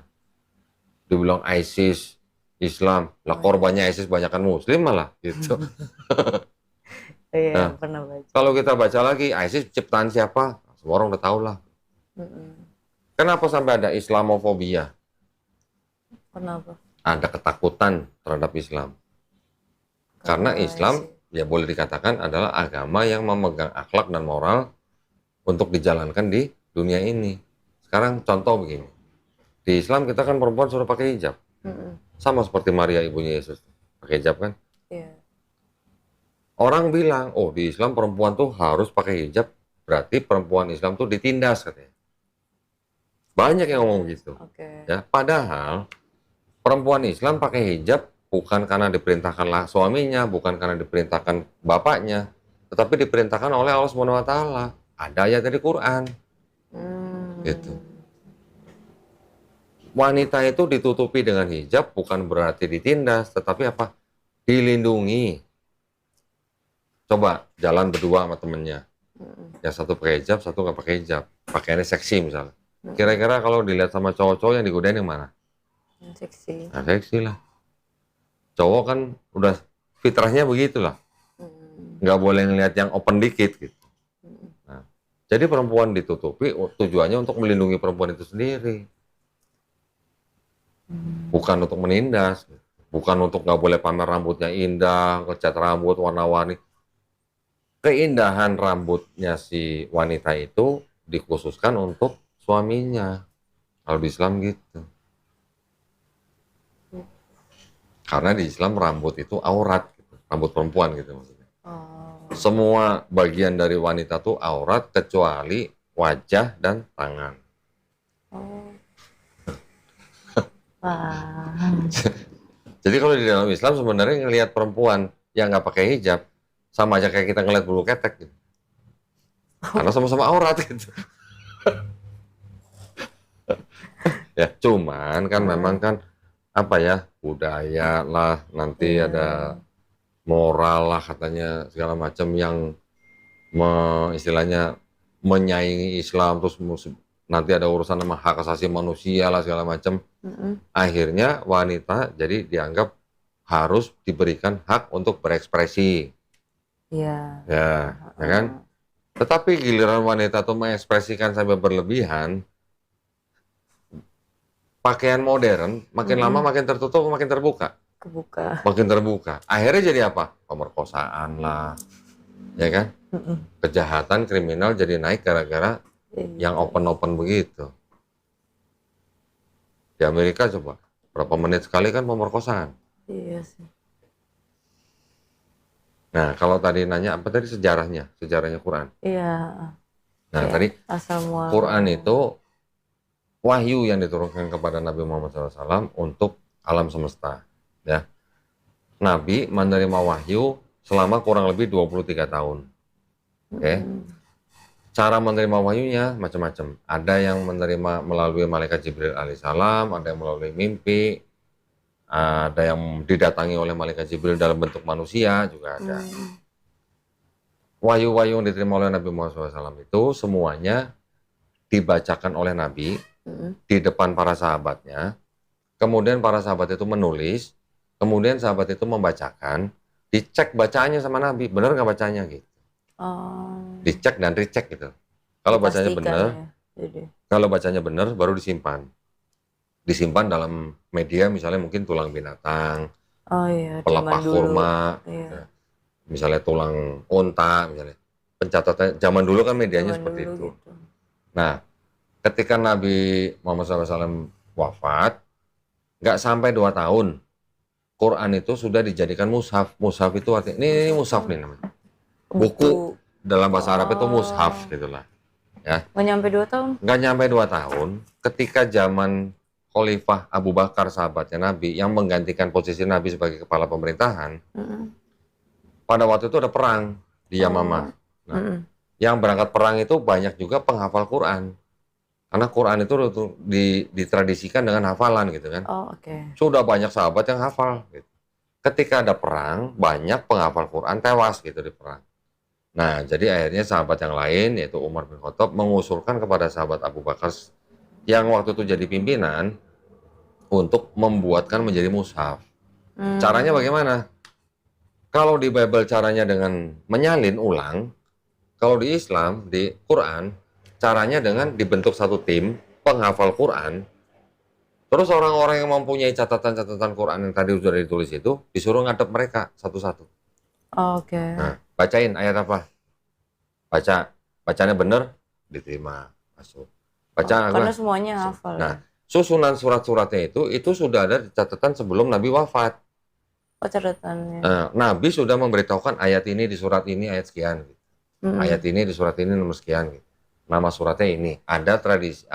Dibilang ISIS, Islam, lah korbannya ISIS banyakkan Muslim malah gitu. Iya, Nah, pernah baca. kalau kita baca lagi ISIS ciptaan siapa? Semua orang udah tahu lah. Kenapa sampai ada Islamofobia? Kenapa? Ada ketakutan terhadap Islam. Karena Islam ya boleh dikatakan adalah agama yang memegang akhlak dan moral untuk dijalankan di dunia ini. Sekarang contoh begini. Di Islam kita kan perempuan suruh pakai hijab. Sama seperti Maria ibunya Yesus. Pakai hijab kan? Iya. Orang bilang, oh di Islam perempuan tuh harus pakai hijab. Berarti perempuan Islam tuh ditindas katanya. Banyak yang ngomong gitu. Ya, padahal perempuan Islam pakai hijab bukan karena diperintahkan suaminya, bukan karena diperintahkan bapaknya, tetapi diperintahkan oleh Allah Subhanahu wa taala. Ada ayat dari Quran. Gitu. Wanita itu ditutupi dengan hijab bukan berarti ditindas, tetapi apa? Dilindungi. Coba jalan berdua sama temennya. Yang satu pakai hijab, satu nggak pakai hijab. Pakaiannya seksi misalnya. Kira-kira kalau dilihat sama cowok-cowok yang digodain yang mana? Yang seksi. Nah, seksi lah. Cowok kan udah fitrahnya begitulah. Nggak boleh ngelihat yang open dikit gitu. Nah, jadi perempuan ditutupi tujuannya untuk melindungi perempuan itu sendiri. Bukan untuk menindas. Bukan untuk nggak boleh pamer rambutnya indah, ngecat rambut warna-warni. Keindahan rambutnya si wanita itu dikhususkan untuk suaminya. Kalau di Islam gitu. Karena di Islam rambut itu aurat, gitu. Rambut perempuan gitu maksudnya. Semua bagian dari wanita tuh aurat kecuali wajah dan tangan. Jadi kalau di dalam Islam sebenarnya ngelihat perempuan yang nggak pakai hijab sama aja kayak kita ngelihat bulu ketek gitu. Karena sama-sama aurat gitu. Ya, cuman kan memang kan apa ya, budaya lah, nanti ada moral lah katanya segala macam yang istilahnya menyaingi Islam, terus nanti ada urusan sama hak asasi manusia lah segala macam. Akhirnya wanita jadi dianggap harus diberikan hak untuk berekspresi. Iya. Ya kan? Tetapi giliran wanita tuh mengekspresikan sampai berlebihan, pakaian modern makin lama makin tertutup, makin terbuka. Kebuka. Makin terbuka. Akhirnya jadi apa? Pemerkosaan lah, ya kan? Kejahatan kriminal jadi naik gara-gara yang open-open begitu. Di Amerika coba, berapa menit sekali kan pemerkosaan. Iya sih. Nah, kalau tadi nanya apa tadi sejarahnya Quran. Iya. Nah, Kayak tadi asal muasal. Quran itu wahyu yang diturunkan kepada Nabi Muhammad SAW untuk alam semesta. Ya, Nabi menerima wahyu selama kurang lebih 23 tahun. Oke. Cara menerima wahyunya macam-macam. Ada yang menerima melalui malaikat Jibril alaihissalam, ada yang melalui mimpi, ada yang didatangi oleh malaikat Jibril dalam bentuk manusia juga ada. Wahyu-wahyu yang diterima oleh Nabi Muhammad SAW itu semuanya dibacakan oleh Nabi di depan para sahabatnya. Kemudian para sahabat itu menulis, kemudian sahabat itu membacakan, dicek bacaannya sama Nabi, benar nggak bacanya gitu. Dicek dan recheck gitu. Kalau bacanya benar, kalau bacanya benar baru disimpan. Disimpan dalam media misalnya mungkin tulang binatang, pelepah kurma, misalnya tulang unta, misalnya. Pencatatan zaman dulu kan medianya seperti itu. Gitu. Nah, ketika Nabi Muhammad SAW wafat, nggak sampai 2 tahun, Quran itu sudah dijadikan mushaf. Mushaf itu artinya ini mushaf nih namanya. Buku dalam bahasa Arab itu mushaf gitulah. Ya. Nggak nyampe 2 tahun? Nggak nyampe 2 tahun. Ketika zaman Khalifah Abu Bakar sahabatnya Nabi yang menggantikan posisi Nabi sebagai kepala pemerintahan, pada waktu itu ada perang di Yamamah. Nah, yang berangkat perang itu banyak juga penghafal Quran. Karena Quran itu ditradisikan dengan hafalan gitu kan. Sudah banyak sahabat yang hafal. Gitu. Ketika ada perang, banyak penghafal Quran tewas gitu di perang. Nah, jadi akhirnya sahabat yang lain, yaitu Umar bin Khattab, mengusulkan kepada sahabat Abu Bakar yang waktu itu jadi pimpinan untuk membuatkan menjadi mushaf. Caranya bagaimana? Kalau di Bible caranya dengan menyalin ulang, kalau di Islam, di Quran, caranya dengan dibentuk satu tim penghafal Quran. Terus orang-orang yang mempunyai catatan-catatan Quran yang tadi sudah ditulis itu disuruh ngadep mereka satu-satu. Nah, bacain ayat apa? Bacanya benar, diterima, masuk. Karena semuanya hafal. Nah, susunan surat-suratnya itu sudah ada di catatan sebelum Nabi wafat. Catatannya. Nabi sudah memberitahukan ayat ini di surat ini ayat sekian. Ayat ini di surat ini nomor sekian. Gitu. Nama suratnya ini. Ada tradisi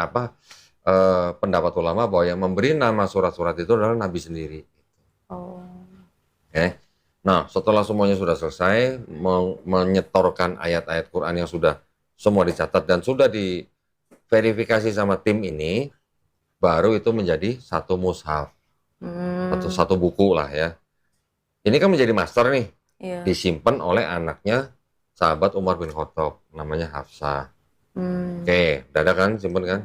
pendapat ulama bahwa yang memberi nama surat-surat itu adalah Nabi sendiri. Nah, setelah semuanya sudah selesai, menyetorkan ayat-ayat Quran yang sudah semua dicatat dan sudah diverifikasi sama tim ini, baru itu menjadi satu mushaf. Satu buku lah ya. Ini kan menjadi master nih. Disimpan oleh anaknya sahabat Umar bin Khattab, namanya Hafsah. Oke, udah ada kan, simpen kan?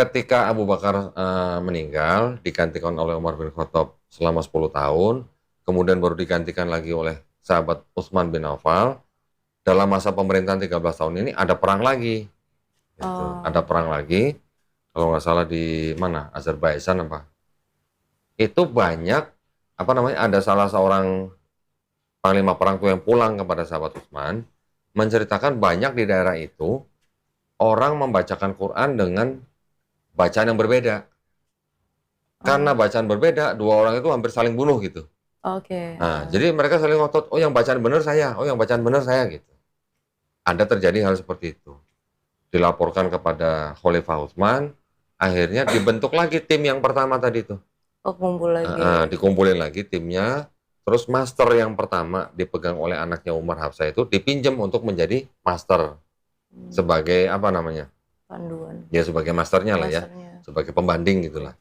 Ketika Abu Bakar meninggal, digantikan oleh Umar bin Khattab selama 10 tahun, kemudian baru digantikan lagi oleh sahabat Utsman bin Affan. Dalam masa pemerintahan 13 tahun ini ada perang lagi. Gitu. Ada perang lagi, kalau nggak salah di mana? Azerbaijan apa? Itu banyak, ada salah seorang panglima perang tuh yang pulang kepada sahabat Utsman, menceritakan banyak di daerah itu orang membacakan Quran dengan bacaan yang berbeda. Karena bacaan berbeda, dua orang itu hampir saling bunuh gitu. Nah, jadi mereka saling ngotot, oh yang bacaan benar saya, oh yang bacaan benar saya gitu. Ada terjadi hal seperti itu. Dilaporkan kepada Khalifah Utsman, akhirnya dibentuk lagi tim yang pertama tadi itu. Kumpul lagi. Dikumpulin lagi timnya. Terus master yang pertama dipegang oleh anaknya Umar Hafsah itu dipinjam untuk menjadi master. Sebagai panduan. Ya sebagai masternya lah ya. Sebagai pembanding gitulah.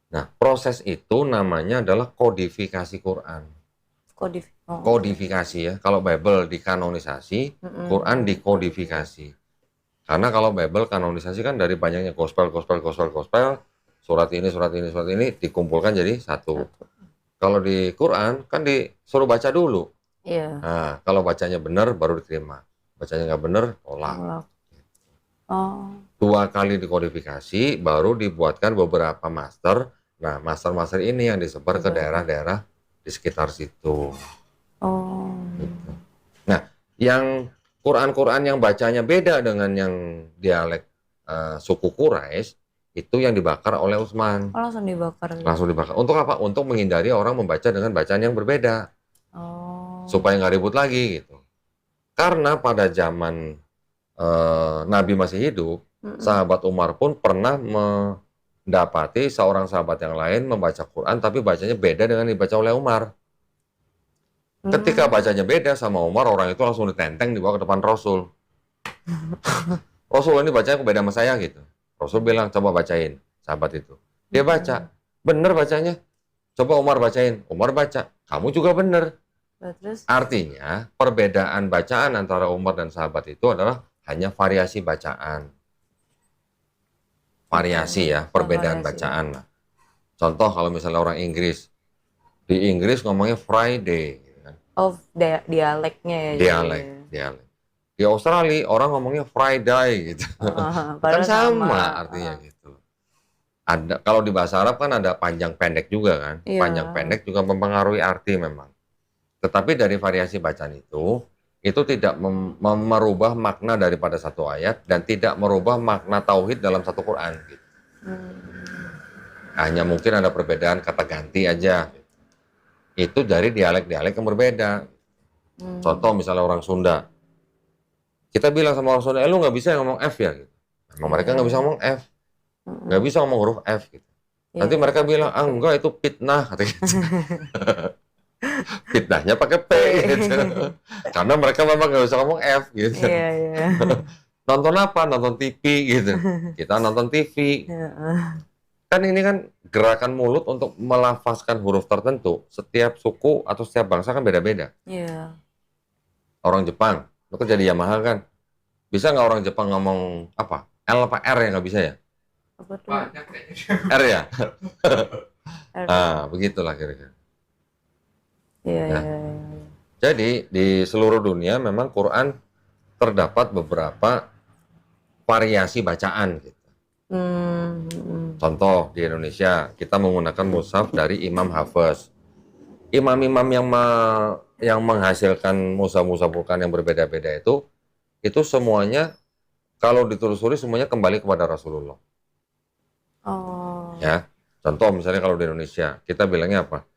Nah, proses itu namanya adalah kodifikasi Quran. Kodifikasi ya. Kalau Bible dikanonisasi, Quran dikodifikasi. Karena kalau Bible kanonisasi kan dari banyaknya gospel, surat ini dikumpulkan jadi satu. Kalau di Quran kan disuruh baca dulu. Nah, kalau bacanya benar baru diterima. Bacanya nggak benar, tolak. 2 kali dikodifikasi, baru dibuatkan beberapa master. Nah, master-master ini yang disebar ke daerah-daerah di sekitar situ. Gitu. Nah, yang Quran-Quran yang bacanya beda dengan yang dialek suku Quraisy, itu yang dibakar oleh Utsman. langsung dibakar. Langsung dibakar. Untuk apa? Untuk menghindari orang membaca dengan bacaan yang berbeda. Supaya nggak ribut lagi gitu. Karena pada zaman Nabi masih hidup, sahabat Umar pun pernah mendapati seorang sahabat yang lain membaca Quran tapi bacanya beda dengan dibaca oleh Umar. Ketika bacanya beda sama Umar, orang itu langsung ditenteng dibawa ke depan Rasul. Rasul, ini bacanya beda sama saya gitu. Rasul bilang, coba bacain, sahabat itu. Dia baca, bener bacanya. Coba Umar bacain, Umar baca, kamu juga bener. Terus? Artinya, perbedaan bacaan antara Umar dan sahabat itu adalah hanya variasi bacaan. Variasi ya, perbedaan bacaan. Contoh kalau misalnya orang Inggris, di Inggris ngomongnya Friday. Oh, dialeknya ya. Dialek. Di Australia orang ngomongnya Friday gitu. Kan sama artinya gitu. Ada, kalau di bahasa Arab kan ada panjang pendek juga kan. Iya. Panjang pendek juga mempengaruhi arti memang. Tetapi dari variasi bacaan itu tidak merubah makna daripada satu ayat dan tidak merubah makna tauhid dalam satu Quran gitu. Hanya mungkin ada perbedaan kata ganti aja. Itu dari dialek-dialek yang berbeda. Contoh misalnya orang Sunda, kita bilang sama orang Sunda, lu nggak bisa ngomong F ya gitu. Emang mereka nggak bisa ngomong F, nggak bisa ngomong huruf F gitu. Nanti mereka bilang, enggak itu fitnah kata gitu. Fitnahnya pakai P gitu. Karena mereka memang nggak bisa ngomong F gitu. Nonton apa? Nonton TV gitu. Kita nonton TV. Kan ini kan gerakan mulut untuk melafazkan huruf tertentu. Setiap suku atau setiap bangsa kan beda-beda. Iya. Orang Jepang, itu kan jadi Yamaha kan. Bisa nggak orang Jepang ngomong apa? L apa R ya nggak bisa ya? Apa tuh? R ya? Nah, begitulah kira-kira. Iya. Jadi di seluruh dunia memang Quran terdapat beberapa variasi bacaan gitu. Contoh di Indonesia kita menggunakan mushaf dari Imam Hafiz. Imam-imam yang menghasilkan mushaf-mushaf Quran yang berbeda-beda itu semuanya kalau ditelusuri semuanya kembali kepada Rasulullah. Ya, contoh misalnya kalau di Indonesia kita bilangnya apa?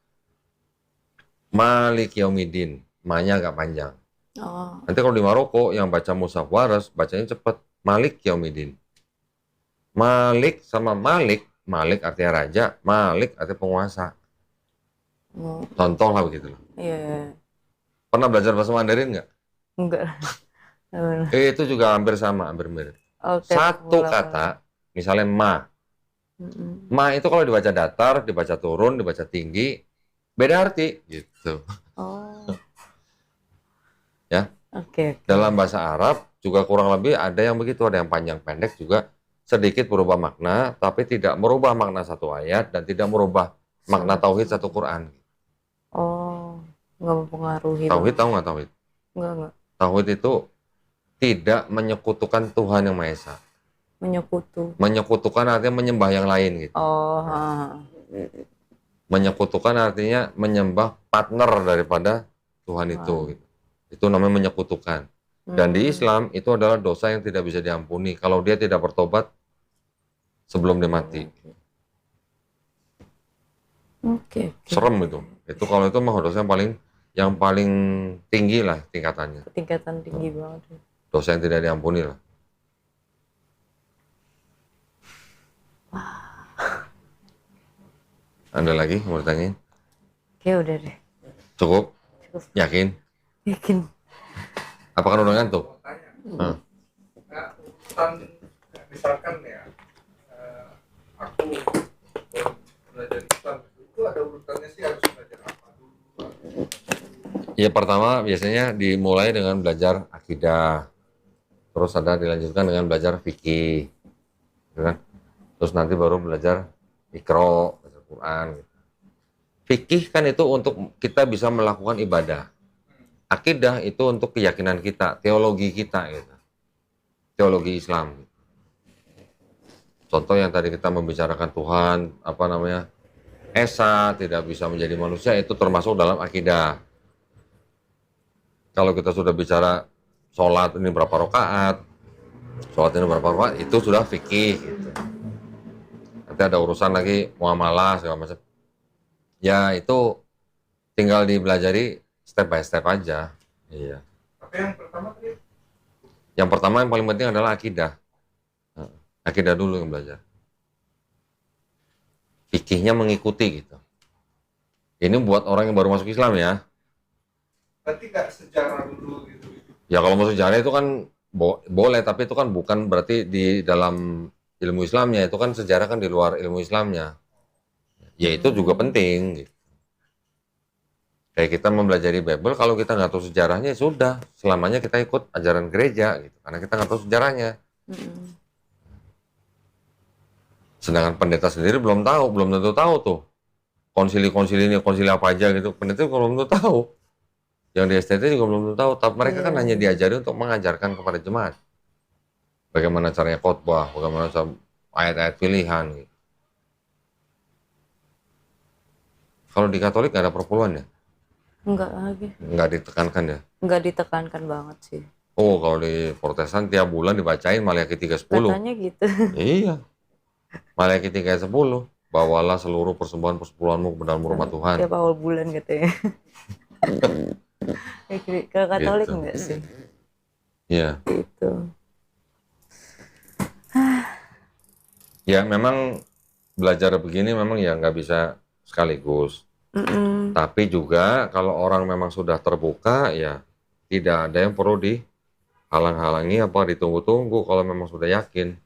Malik Yaumiddin, ma-nya agak panjang. Nanti kalau di Maroko yang baca mushaf Waras bacanya cepat, Malik Yaumiddin. Malik sama Malik artinya raja, Malik artinya penguasa. Contoh lah begitu. Iya. Pernah belajar bahasa Mandarin nggak? Enggak. Itu juga hampir sama, hampir mirip. Satu kata, misalnya ma. Ma itu kalau dibaca datar, dibaca turun, dibaca tinggi, beda arti gitu. Ya. Dalam bahasa Arab juga kurang lebih ada yang begitu, ada yang panjang pendek juga. Sedikit berubah makna, tapi tidak merubah makna satu ayat dan tidak merubah makna tauhid satu Quran. Nggak mempengaruhi. Tauhid tahu nggak tauhid? Enggak. Tauhid itu tidak menyekutukan Tuhan yang Maha Esa. Menyekutukan artinya menyembah yang lain gitu. Menyekutukan artinya menyembah partner daripada Tuhan itu. Gitu. Itu namanya menyekutukan. Dan di Islam itu adalah dosa yang tidak bisa diampuni kalau dia tidak bertobat sebelum dia mati. Serem itu. Itu kalau itu mah dosa yang paling tinggi lah tingkatannya. Tingkatan tinggi banget. Dosa yang tidak diampuni lah. Ada lagi mau ditanyain? Oke, udah deh. Cukup? Yakin? Yakin. Apakah udah ngantuk? Misalkan ya, aku belajar Islam itu ada urutannya sih harus belajar apa dulu? Ya pertama biasanya dimulai dengan belajar akidah, terus ada dilanjutkan dengan belajar fikih, kan? Terus nanti baru belajar Iqra, belajar Quran. Fikih kan itu untuk kita bisa melakukan ibadah. Akidah itu untuk keyakinan kita, teologi kita gitu. Teologi Islam. Contoh yang tadi kita membicarakan Tuhan, Esa tidak bisa menjadi manusia, itu termasuk dalam akidah. Kalau kita sudah bicara sholat ini berapa rakaat, itu sudah fikih gitu. Nanti ada urusan lagi muamalah segala macam. Ya itu tinggal dipelajari step by step aja. Iya. Tapi yang pertama tadi Yang pertama yang paling penting adalah akidah. Akidah dulu yang belajar. Fikihnya mengikuti gitu. Ini buat orang yang baru masuk Islam ya. berarti nggak sejarah dulu gitu. Ya kalau mau sejarah itu kan boleh, tapi itu kan bukan berarti di dalam ilmu Islamnya. Itu kan sejarah kan di luar ilmu Islamnya. Ya itu juga penting gitu. Kayak kita mempelajari Bible, kalau kita nggak tahu sejarahnya ya sudah, selamanya kita ikut ajaran gereja gitu, karena kita nggak tahu sejarahnya. Sedangkan pendeta sendiri belum tentu tahu tuh konsili-konsili ini, konsili apa aja gitu, pendeta belum tentu tahu. Yang di STT juga belum tentu tahu, tapi mereka kan hanya diajari untuk mengajarkan kepada jemaat bagaimana caranya khotbah, bagaimana cara ayat-ayat pilihan gitu. Kalau di Katolik nggak ada perpuluhan ya? Enggak lagi. Nggak ditekankan ya? Enggak ditekankan banget sih. Oh, kalau di Protestan tiap bulan dibacain Maliaki 3:10. Katanya gitu. Iya. Maliaki 3:10. Bawalah seluruh persembahan-persepuluhanmu ke dalam rumah Tuhan. Tiap awal bulan katanya. Kalau Katolik Gitu. enggak sih? Iya. Gitu. Ya memang belajar begini memang ya nggak bisa sekaligus. Tapi juga kalau orang memang sudah terbuka ya tidak ada yang perlu dihalang-halangi apa ditunggu-tunggu kalau memang sudah yakin.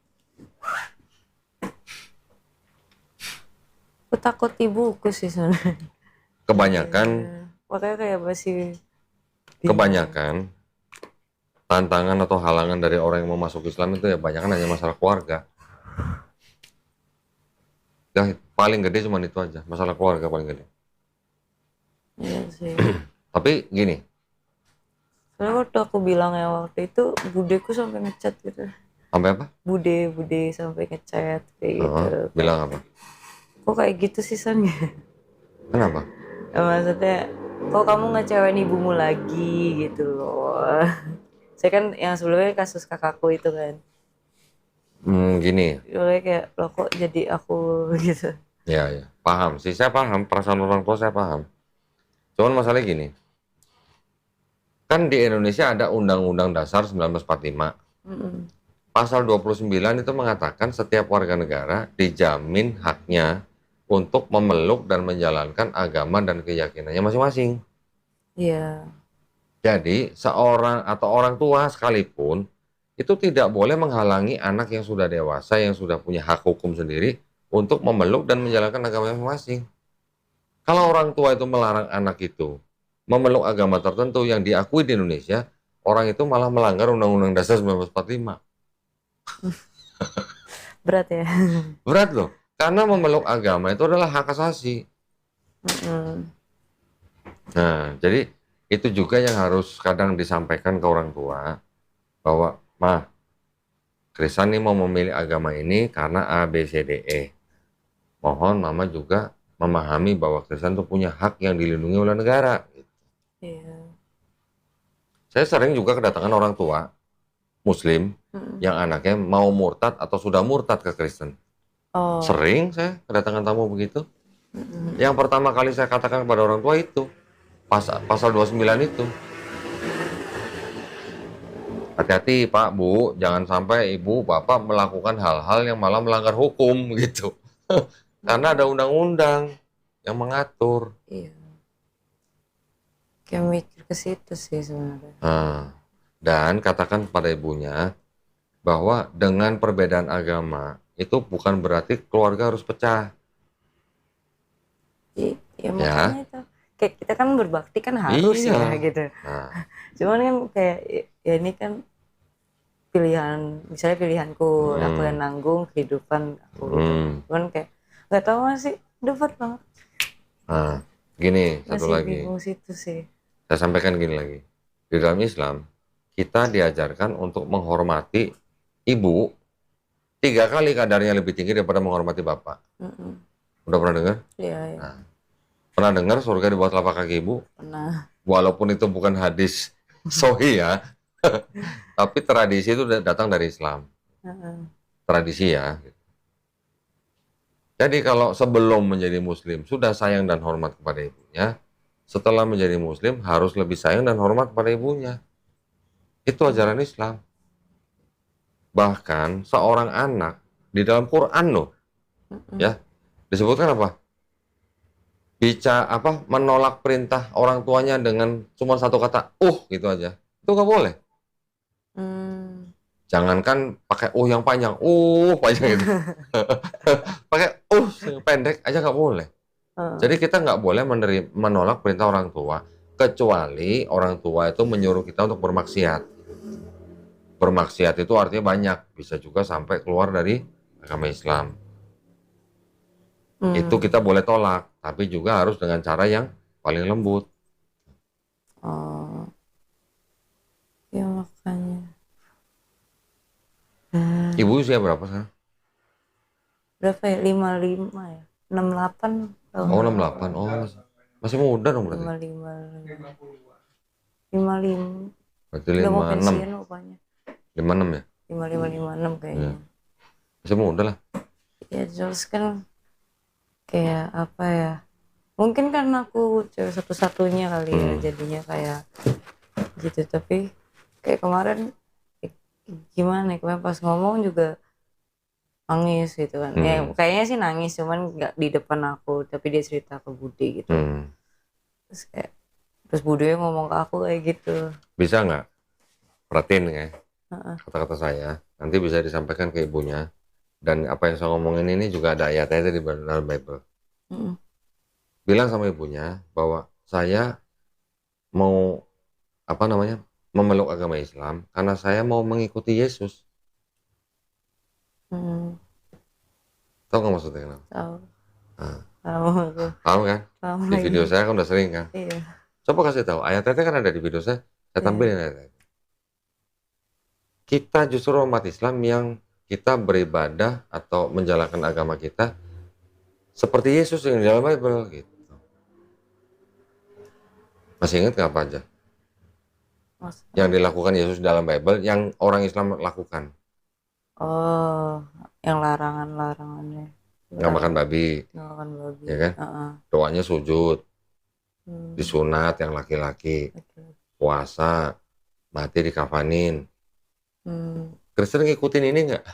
Aku takut ibuku sih sebenarnya. Kebanyakan Makanya kayak masih kebanyakan tantangan atau halangan dari orang yang mau masuk Islam itu ya banyak hanya masalah keluarga. Ya paling gede cuma itu aja, masalah keluarga paling gede. Iya sih. Tapi gini, Soalnya waktu aku bilang ya waktu itu budeku sampai ngechat gitu. sampai apa? Bude sampai ngechat kayak gitu. Bilang apa? Kok kayak gitu sih San? Kenapa? Ya, maksudnya kok kamu ngecewain ibumu lagi gitu loh. Saya kan yang sebelumnya kasus kakakku itu kan. Gini, Soalnya kayak loh kok jadi aku gitu. ya, paham sih, saya paham, perasaan orang tua saya paham. Cuman masalahnya gini, kan di Indonesia ada Undang-Undang Dasar 1945. Pasal 29 itu mengatakan setiap warga negara dijamin haknya untuk memeluk dan menjalankan agama dan keyakinannya masing-masing. Iya. Jadi, seorang atau orang tua sekalipun itu tidak boleh menghalangi anak yang sudah dewasa, yang sudah punya hak hukum sendiri untuk memeluk dan menjalankan agama masing-masing. Kalau orang tua itu melarang anak itu memeluk agama tertentu yang diakui di Indonesia, orang itu malah melanggar Undang-Undang Dasar 1945. Berat ya. Berat loh, karena memeluk agama itu adalah hak asasi. Nah, jadi itu juga yang harus kadang disampaikan ke orang tua, bahwa, "Mah, Krisan nih mau memilih agama ini karena A, B, C, D, E. Mohon Mama juga memahami bahwa Krisan tuh punya hak yang dilindungi oleh negara." Iya. Saya sering juga kedatangan orang tua Muslim yang anaknya mau murtad atau sudah murtad ke Kristen. Oh. Sering saya kedatangan tamu begitu. Yang pertama kali saya katakan kepada orang tua itu, pasal 29 itu. Hati-hati Pak, Bu, jangan sampai Ibu, Bapak melakukan hal-hal yang malah melanggar hukum gitu. Karena ada undang-undang yang mengatur. Iya. Kayak mikir ke situ sih sebenarnya. Dan katakan kepada ibunya bahwa dengan perbedaan agama itu bukan berarti keluarga harus pecah. Ya makanya itu. Kayak kita kan berbakti kan harus ya gitu. Cuman kan kayak ya ini kan pilihan, misalnya pilihanku, aku yang nanggung kehidupan aku. Cuman kayak nggak tahu sih, debat banget. Gini, satu Masih lagi. bingung situ sih. Saya sampaikan gini lagi. Di dalam Islam, kita diajarkan untuk menghormati ibu 3 kali kadarnya lebih tinggi daripada menghormati bapak. Udah pernah dengar? Iya. Pernah dengar surga di bawah telapak kaki ibu? Pernah. Walaupun itu bukan hadis sahih ya, tapi tradisi itu datang dari Islam. Tradisi ya. Jadi kalau sebelum menjadi muslim sudah sayang dan hormat kepada ibunya, setelah menjadi muslim harus lebih sayang dan hormat kepada ibunya. Itu ajaran Islam. Bahkan seorang anak di dalam Quran loh, ya, disebutkan apa? Menolak perintah orang tuanya dengan cuma satu kata, gitu aja. Itu nggak boleh. Jangankan pakai yang panjang, panjang gitu. Pakai yang pendek aja nggak boleh. Jadi kita nggak boleh menolak perintah orang tua, kecuali orang tua itu menyuruh kita untuk bermaksiat. Bermaksiat itu artinya banyak, bisa juga sampai keluar dari agama Islam. Itu kita boleh tolak, tapi juga harus dengan cara yang paling lembut. Oh, ya makanya. Ibu usia berapa sekarang? Berapa ya? 55 ya? 68 tahun. Oh, 68. Oh, masih muda dong berarti. 55. Berarti Udah mau 56. pensiun rupanya. 56 ya? 55 kayaknya. Masih muda lah. Ya terus kan kayak apa ya? Mungkin karena aku cewek satu-satunya kali ya, jadinya kayak gitu. Tapi kayak kemarin gimana ya, kemarin pas ngomong juga nangis gitu kan. Ya kayaknya sih nangis, cuman nggak di depan aku, tapi dia cerita ke Budi gitu. Terus Budi ngomong ke aku kayak gitu. Bisa nggak perhatiin ya kata-kata saya, nanti bisa disampaikan ke ibunya, dan apa yang saya ngomongin ini juga ada ayat-ayatnya di dalam Bible. Bilang sama ibunya bahwa saya mau memeluk agama Islam karena saya mau mengikuti Yesus. Tahu nggak maksudnya kenapa? Tahu. Tahu kan? Tahu Di video saya kan udah sering kan? Iya. Coba kasih tahu, ayat-ayatnya kan ada di video saya tampilin ayat-ayat. Kita justru umat Islam yang kita beribadah atau menjalankan agama kita seperti Yesus yang di dalam Bible gitu. Masih ingat nggak apa aja yang dilakukan Yesus dalam Bible yang orang Islam lakukan? Oh, yang larangannya. Nggak makan babi, ya kan? Doanya sujud, disunat yang laki-laki, puasa, mati dikafanin. Kristen ngikutin ini nggak?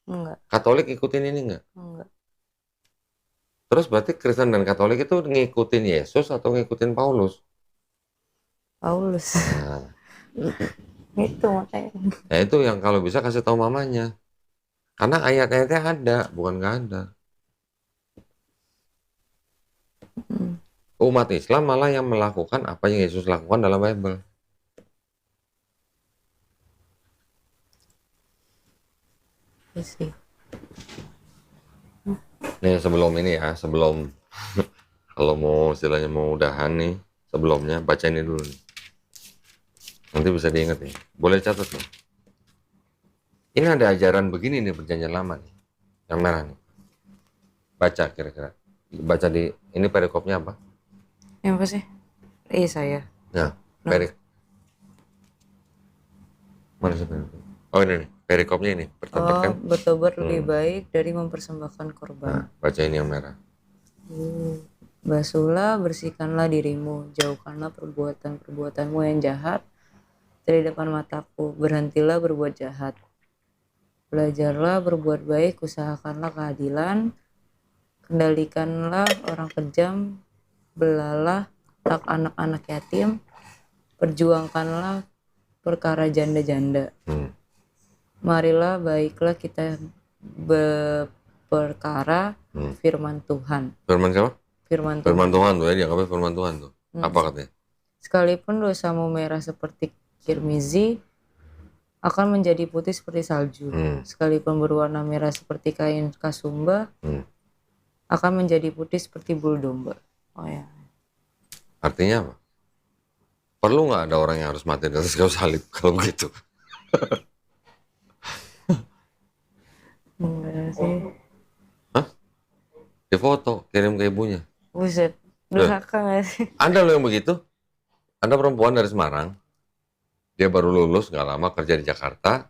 Enggak. Katolik ngikutin ini nggak? Enggak. Terus berarti Kristen dan Katolik itu ngikutin Yesus atau ngikutin Paulus? Paulus. Itu makanya. Ya itu yang kalau bisa kasih tahu mamanya. Karena ayat-ayatnya ada, bukan nggak ada. Umat Islam malah yang melakukan apa yang Yesus lakukan dalam Bible. Sih. Nih sebelum ini ya, sebelum kalau mau istilahnya mau udahan nih, sebelumnya baca ini dulu nih. Nanti bisa diingat nih. Boleh catat nih. Ini ada ajaran begini nih perjanjian lama nih. Yang merah nih. Baca kira-kira. Baca di ini perikopnya apa? Yang apa sih? Saya. Nah, mana sih perikop? Oh ini nih, perikopnya ini. Bertobat kan? Bertobat lebih baik dari mempersembahkan korban. Nah, baca ini yang merah. Basuhlah, bersihkanlah dirimu, jauhkanlah perbuatan-perbuatanmu yang jahat dari depan mataku. Berhentilah berbuat jahat. Belajarlah berbuat baik, usahakanlah keadilan, kendalikanlah orang kejam, belalah hak anak-anak yatim, perjuangkanlah perkara janda-janda. Marilah baiklah kita berperkara firman Tuhan. Firman siapa? Firman Tuhan tuh ya, dianggapnya firman Tuhan tuh. Apa katanya? Sekalipun dosamu merah seperti kirmizi, akan menjadi putih seperti salju. Sekalipun berwarna merah seperti kain kasumba, akan menjadi putih seperti bulu domba. Oh ya. Artinya apa? Perlu nggak ada orang yang harus mati di atas kayu salib kalau begitu? Enggak sih. Hah? Di foto, kirim ke ibunya. Buset, durhaka nggak sih? Ada loh yang begitu. Ada perempuan dari Semarang. Dia baru lulus nggak lama kerja di Jakarta.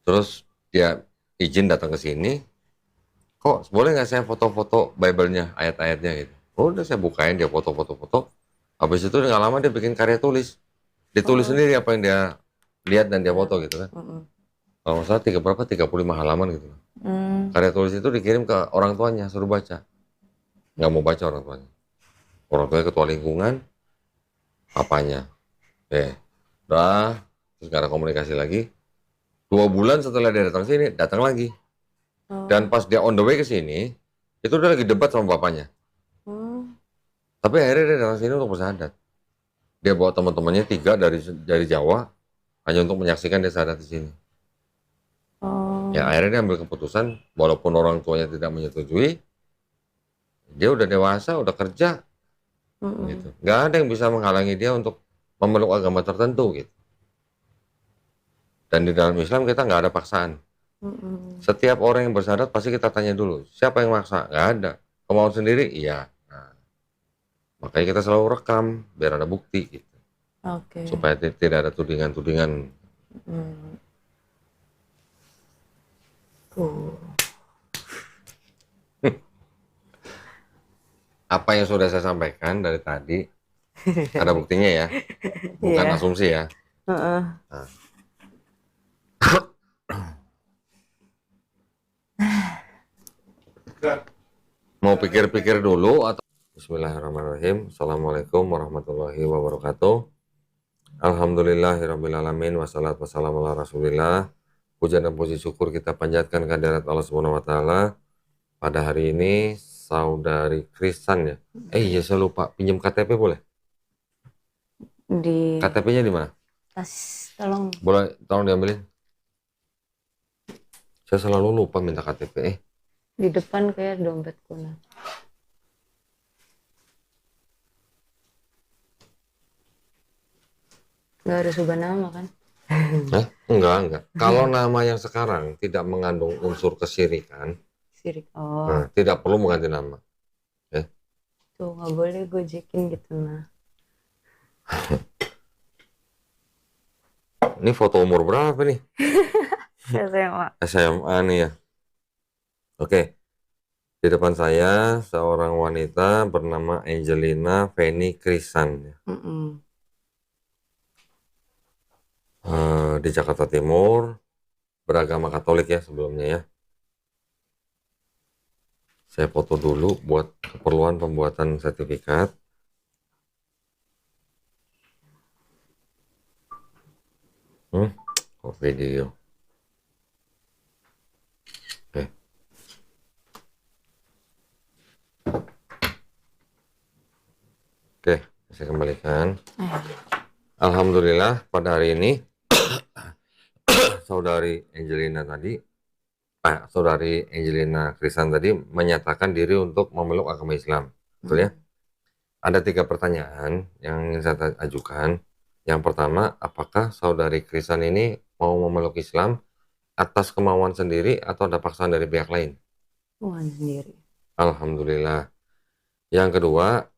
Terus dia izin datang ke sini. kok boleh nggak saya foto-foto Bible-nya, ayat-ayatnya gitu. Udah saya bukain, dia foto-foto. Habis itu nggak lama dia bikin karya tulis. Ditulis sendiri apa yang dia lihat dan dia foto gitu kan. Kalau nggak salah 35 halaman gitu. Karya tulis itu dikirim ke orang tuanya, suruh baca. Nggak mau baca orang tuanya. Orang tuanya ketua lingkungan, apanya. Udah, terus nggak ada komunikasi lagi. 2 bulan setelah dia datang sini, datang lagi. Dan pas dia on the way ke sini, itu udah lagi debat sama bapaknya. Tapi akhirnya dia datang sini untuk bersyahadat. Dia bawa teman-temannya 3 dari Jawa, hanya untuk menyaksikan dia syahadat di sini. Ya akhirnya dia ambil keputusan, walaupun orang tuanya tidak menyetujui, dia udah dewasa, udah kerja, gitu. Nggak ada yang bisa menghalangi dia untuk memeluk agama tertentu, gitu. Dan di dalam Islam kita nggak ada paksaan. Setiap orang yang bersyahadat pasti kita tanya dulu, siapa yang maksa? Nggak ada. Kemauan sendiri? Iya. Nah, makanya kita selalu rekam biar ada bukti, gitu. Supaya tidak ada tudingan-tudingan. Apa yang sudah saya sampaikan dari tadi ada buktinya ya, bukan asumsi ya. Nah. Mau pikir-pikir dulu atau? Bismillahirrahmanirrahim. Assalamualaikum warahmatullahi wabarakatuh. Alhamdulillahirrabbilalamin. Wassalatu wassalamu ala rasulillah. Puja dan puji syukur kita panjatkan kehadirat Allah Subhanahu wa Ta'ala. Pada hari ini saudari Krisan ya. Iya saya lupa, pinjam KTP boleh? Di KTP-nya di mana? tas, tolong. Boleh, tolong diambilin. Saya selalu lupa minta KTP. Di depan kayak dompetku. Nggak harus ubah nama kan? Enggak. Kalau nama yang sekarang tidak mengandung unsur kesyirikan, Sirik. nah, tidak perlu mengganti nama. Tuh nggak boleh gojekin gitu nah. Ini foto umur berapa nih? SMA nih ya. Oke. Di depan saya seorang wanita bernama Angelina Feni Krisan. Di Jakarta Timur, beragama Katolik ya sebelumnya ya. Saya foto dulu buat keperluan pembuatan sertifikat. Video. Oke, saya kembalikan. Alhamdulillah pada hari ini saudari Angelina Krisan tadi menyatakan diri untuk memeluk agama Islam, betul ya? Ada 3 pertanyaan yang ingin saya ajukan. Yang pertama, apakah saudari Krisan ini mau memeluk Islam atas kemauan sendiri atau ada paksaan dari pihak lain? Kemauan sendiri. Alhamdulillah. Yang kedua,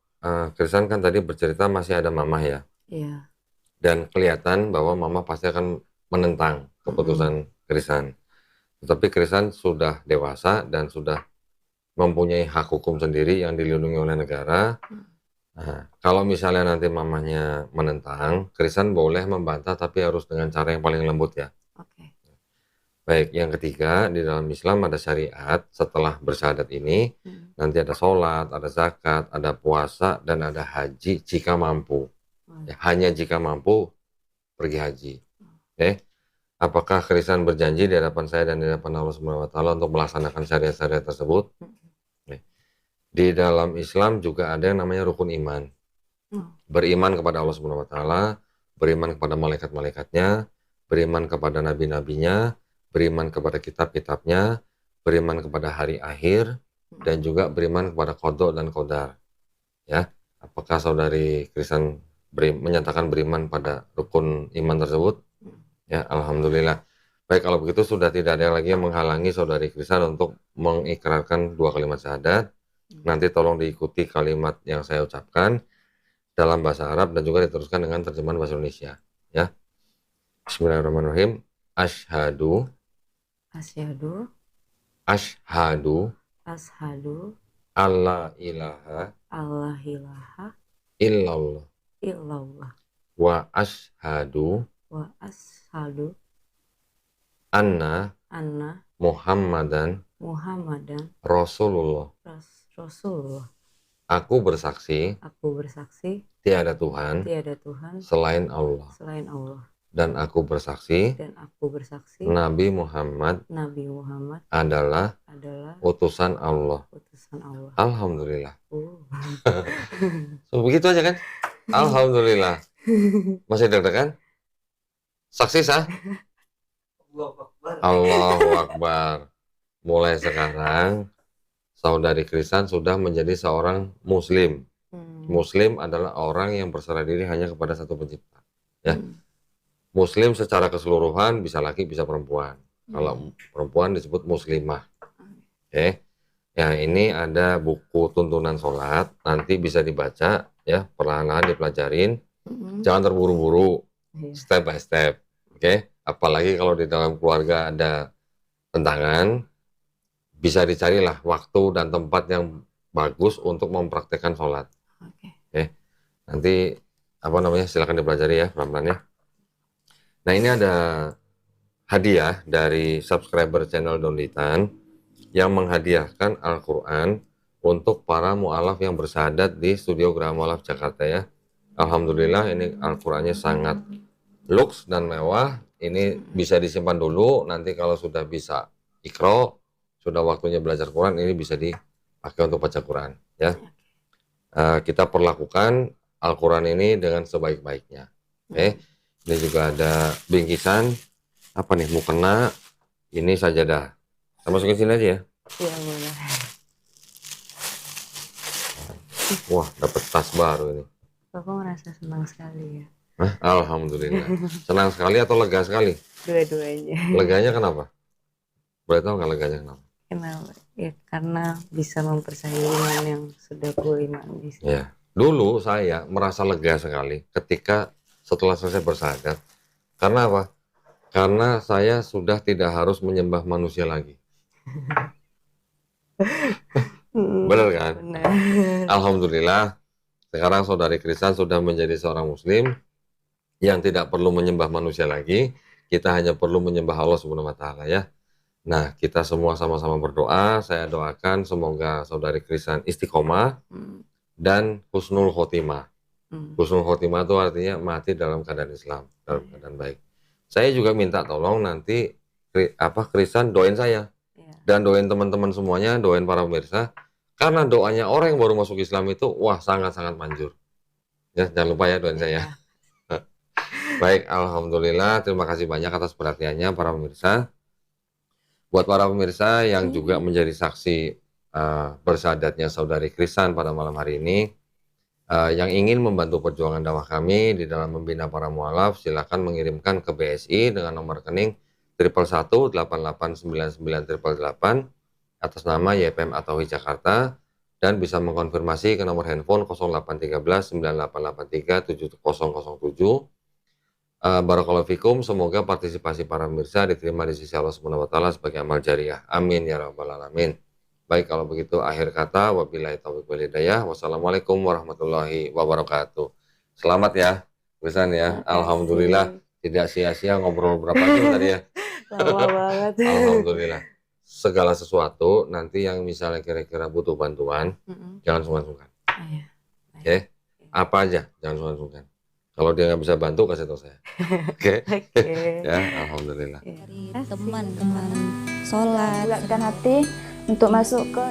Krisan kan tadi bercerita masih ada mamah ya? Iya. Dan kelihatan bahwa mama pasti akan menentang keputusan Krisan. Tetapi Krisan sudah dewasa dan sudah mempunyai hak hukum sendiri yang dilindungi oleh negara. Nah, kalau misalnya nanti mamanya menentang, Krisan boleh membantah tapi harus dengan cara yang paling lembut ya. Baik, yang ketiga, di dalam Islam ada syariat. Setelah bersyahadat ini, nanti ada sholat, ada zakat, ada puasa, dan ada haji jika mampu. Ya, hanya jika mampu pergi haji. Apakah Krisan berjanji di hadapan saya dan di hadapan Allah Subhanahu wa Ta'ala untuk melaksanakan syariat-syariat tersebut? Di dalam Islam juga ada yang namanya rukun iman. Beriman kepada Allah Subhanahu wa Ta'ala, beriman kepada malaikat-malaikatnya, beriman kepada nabi-nabinya, beriman kepada kitab-kitabnya, beriman kepada hari akhir, dan juga beriman kepada qada dan qadar. Ya, apakah saudari Krisan menyatakan beriman pada rukun iman tersebut? Ya, alhamdulillah. Baik, kalau begitu sudah tidak ada lagi yang menghalangi saudari Krisan untuk mengikrarkan 2 kalimat syahadat. Nanti tolong diikuti kalimat yang saya ucapkan dalam bahasa Arab dan juga diteruskan dengan terjemahan bahasa Indonesia. Ya, Bismillahirrahmanirrahim. Asyhadu Ashadu alla ilaha alla ilaha illallah illallah wa ashadu wa ashadu anna anna Muhammadan Muhammadan Rasulullah. Rasulullah. Aku bersaksi Aku bersaksi tiada Tuhan tiada Tuhan selain Allah. selain Allah. Dan aku bersaksi Dan aku bersaksi Nabi Muhammad Nabi Muhammad adalah adalah utusan Allah. utusan Allah. Alhamdulillah. Oh. Begitu aja kan? Alhamdulillah. Masih deg-degan? Saksi sah? Allahu Akbar. Mulai sekarang saudari Krisan sudah menjadi seorang muslim. Muslim adalah orang yang berserah diri hanya kepada satu pencipta. Ya. Muslim secara keseluruhan, bisa laki bisa perempuan. Kalau perempuan disebut muslimah. Oke. Ya, ini ada buku tuntunan sholat, nanti bisa dibaca ya, perlahan-lahan dipelajarin. Jangan terburu-buru, step by step. Oke. Apalagi kalau di dalam keluarga ada tentangan, bisa dicarilah waktu dan tempat yang bagus untuk mempraktekkan sholat. Oke. Nanti silakan dipelajari ya pelan-pelan ya. Nah, ini ada hadiah dari subscriber channel Donditan yang menghadiahkan Al-Quran untuk para mu'alaf yang bersyahadat di Studio Graha Mu'alaf Jakarta ya. Alhamdulillah ini Al-Qurannya sangat luks dan mewah. Ini bisa disimpan dulu, nanti kalau sudah bisa Iqra, sudah waktunya belajar Quran, ini bisa dipakai untuk baca Quran ya. Kita perlakukan Al-Quran ini dengan sebaik-baiknya. Oke. Ini juga ada bingkisan apa nih, mukena, ini sajadah. Kita masukin sini aja ya. Iya boleh. Wah, dapat tas baru ini. Bapak merasa senang sekali ya. Hah? Alhamdulillah. Senang sekali atau lega sekali? Dua-duanya. Leganya kenapa? Boleh tahu nggak leganya kenapa? Kenapa? Ya karena bisa mempercayai iman yang sudah ku imani. Ya, dulu saya merasa lega sekali ketika setelah selesai bersahadat. Karena apa? Karena saya sudah tidak harus menyembah manusia lagi. Benar kan? Benar. Alhamdulillah, sekarang saudari Krisan sudah menjadi seorang muslim yang tidak perlu menyembah manusia lagi. Kita hanya perlu menyembah Allah Subhanahu wa taala ya. Nah, kita semua sama-sama berdoa. Saya doakan semoga saudari Krisan istiqomah dan husnul khotimah. Husnul khotimah itu artinya mati dalam keadaan Islam, dalam keadaan baik. Saya juga minta tolong nanti Krisan doain saya dan doain teman-teman semuanya, doain para pemirsa, karena doanya orang yang baru masuk Islam itu wah sangat-sangat manjur. Ya, jangan lupa ya doain saya. Baik, alhamdulillah, terima kasih banyak atas perhatiannya para pemirsa. Buat para pemirsa yang juga menjadi saksi bersyahadatnya saudari Krisan pada malam hari ini, yang ingin membantu perjuangan dakwah kami di dalam membina para mu'alaf, silakan mengirimkan ke BSI dengan nomor rekening 111889988 atas nama YPM Atawi Jakarta, dan bisa mengkonfirmasi ke nomor handphone 0813 9883 7007. Barakallahu fikum, semoga partisipasi para pemirsa diterima di sisi Allah Subhanahu wa taala sebagai amal jariah. Amin ya rabbal alamin. Baik, kalau begitu akhir kata, wabillahi taufiq wal hidayah. Wassalamualaikum warahmatullahi wabarakatuh. Selamat ya, Krisan ya. Alhamdulillah tidak sia-sia ngobrol berapa jam tadi ya. Lama banget. Alhamdulillah. Segala sesuatu nanti yang misalnya kira-kira butuh bantuan, jangan sungkan-sungkan. Oke? Apa aja jangan sungkan-sungkan. Kalau dia nggak bisa bantu, kasih tahu saya. Oke? Ya, alhamdulillah. Teman-teman sholat, bulatkan hati untuk masuk ke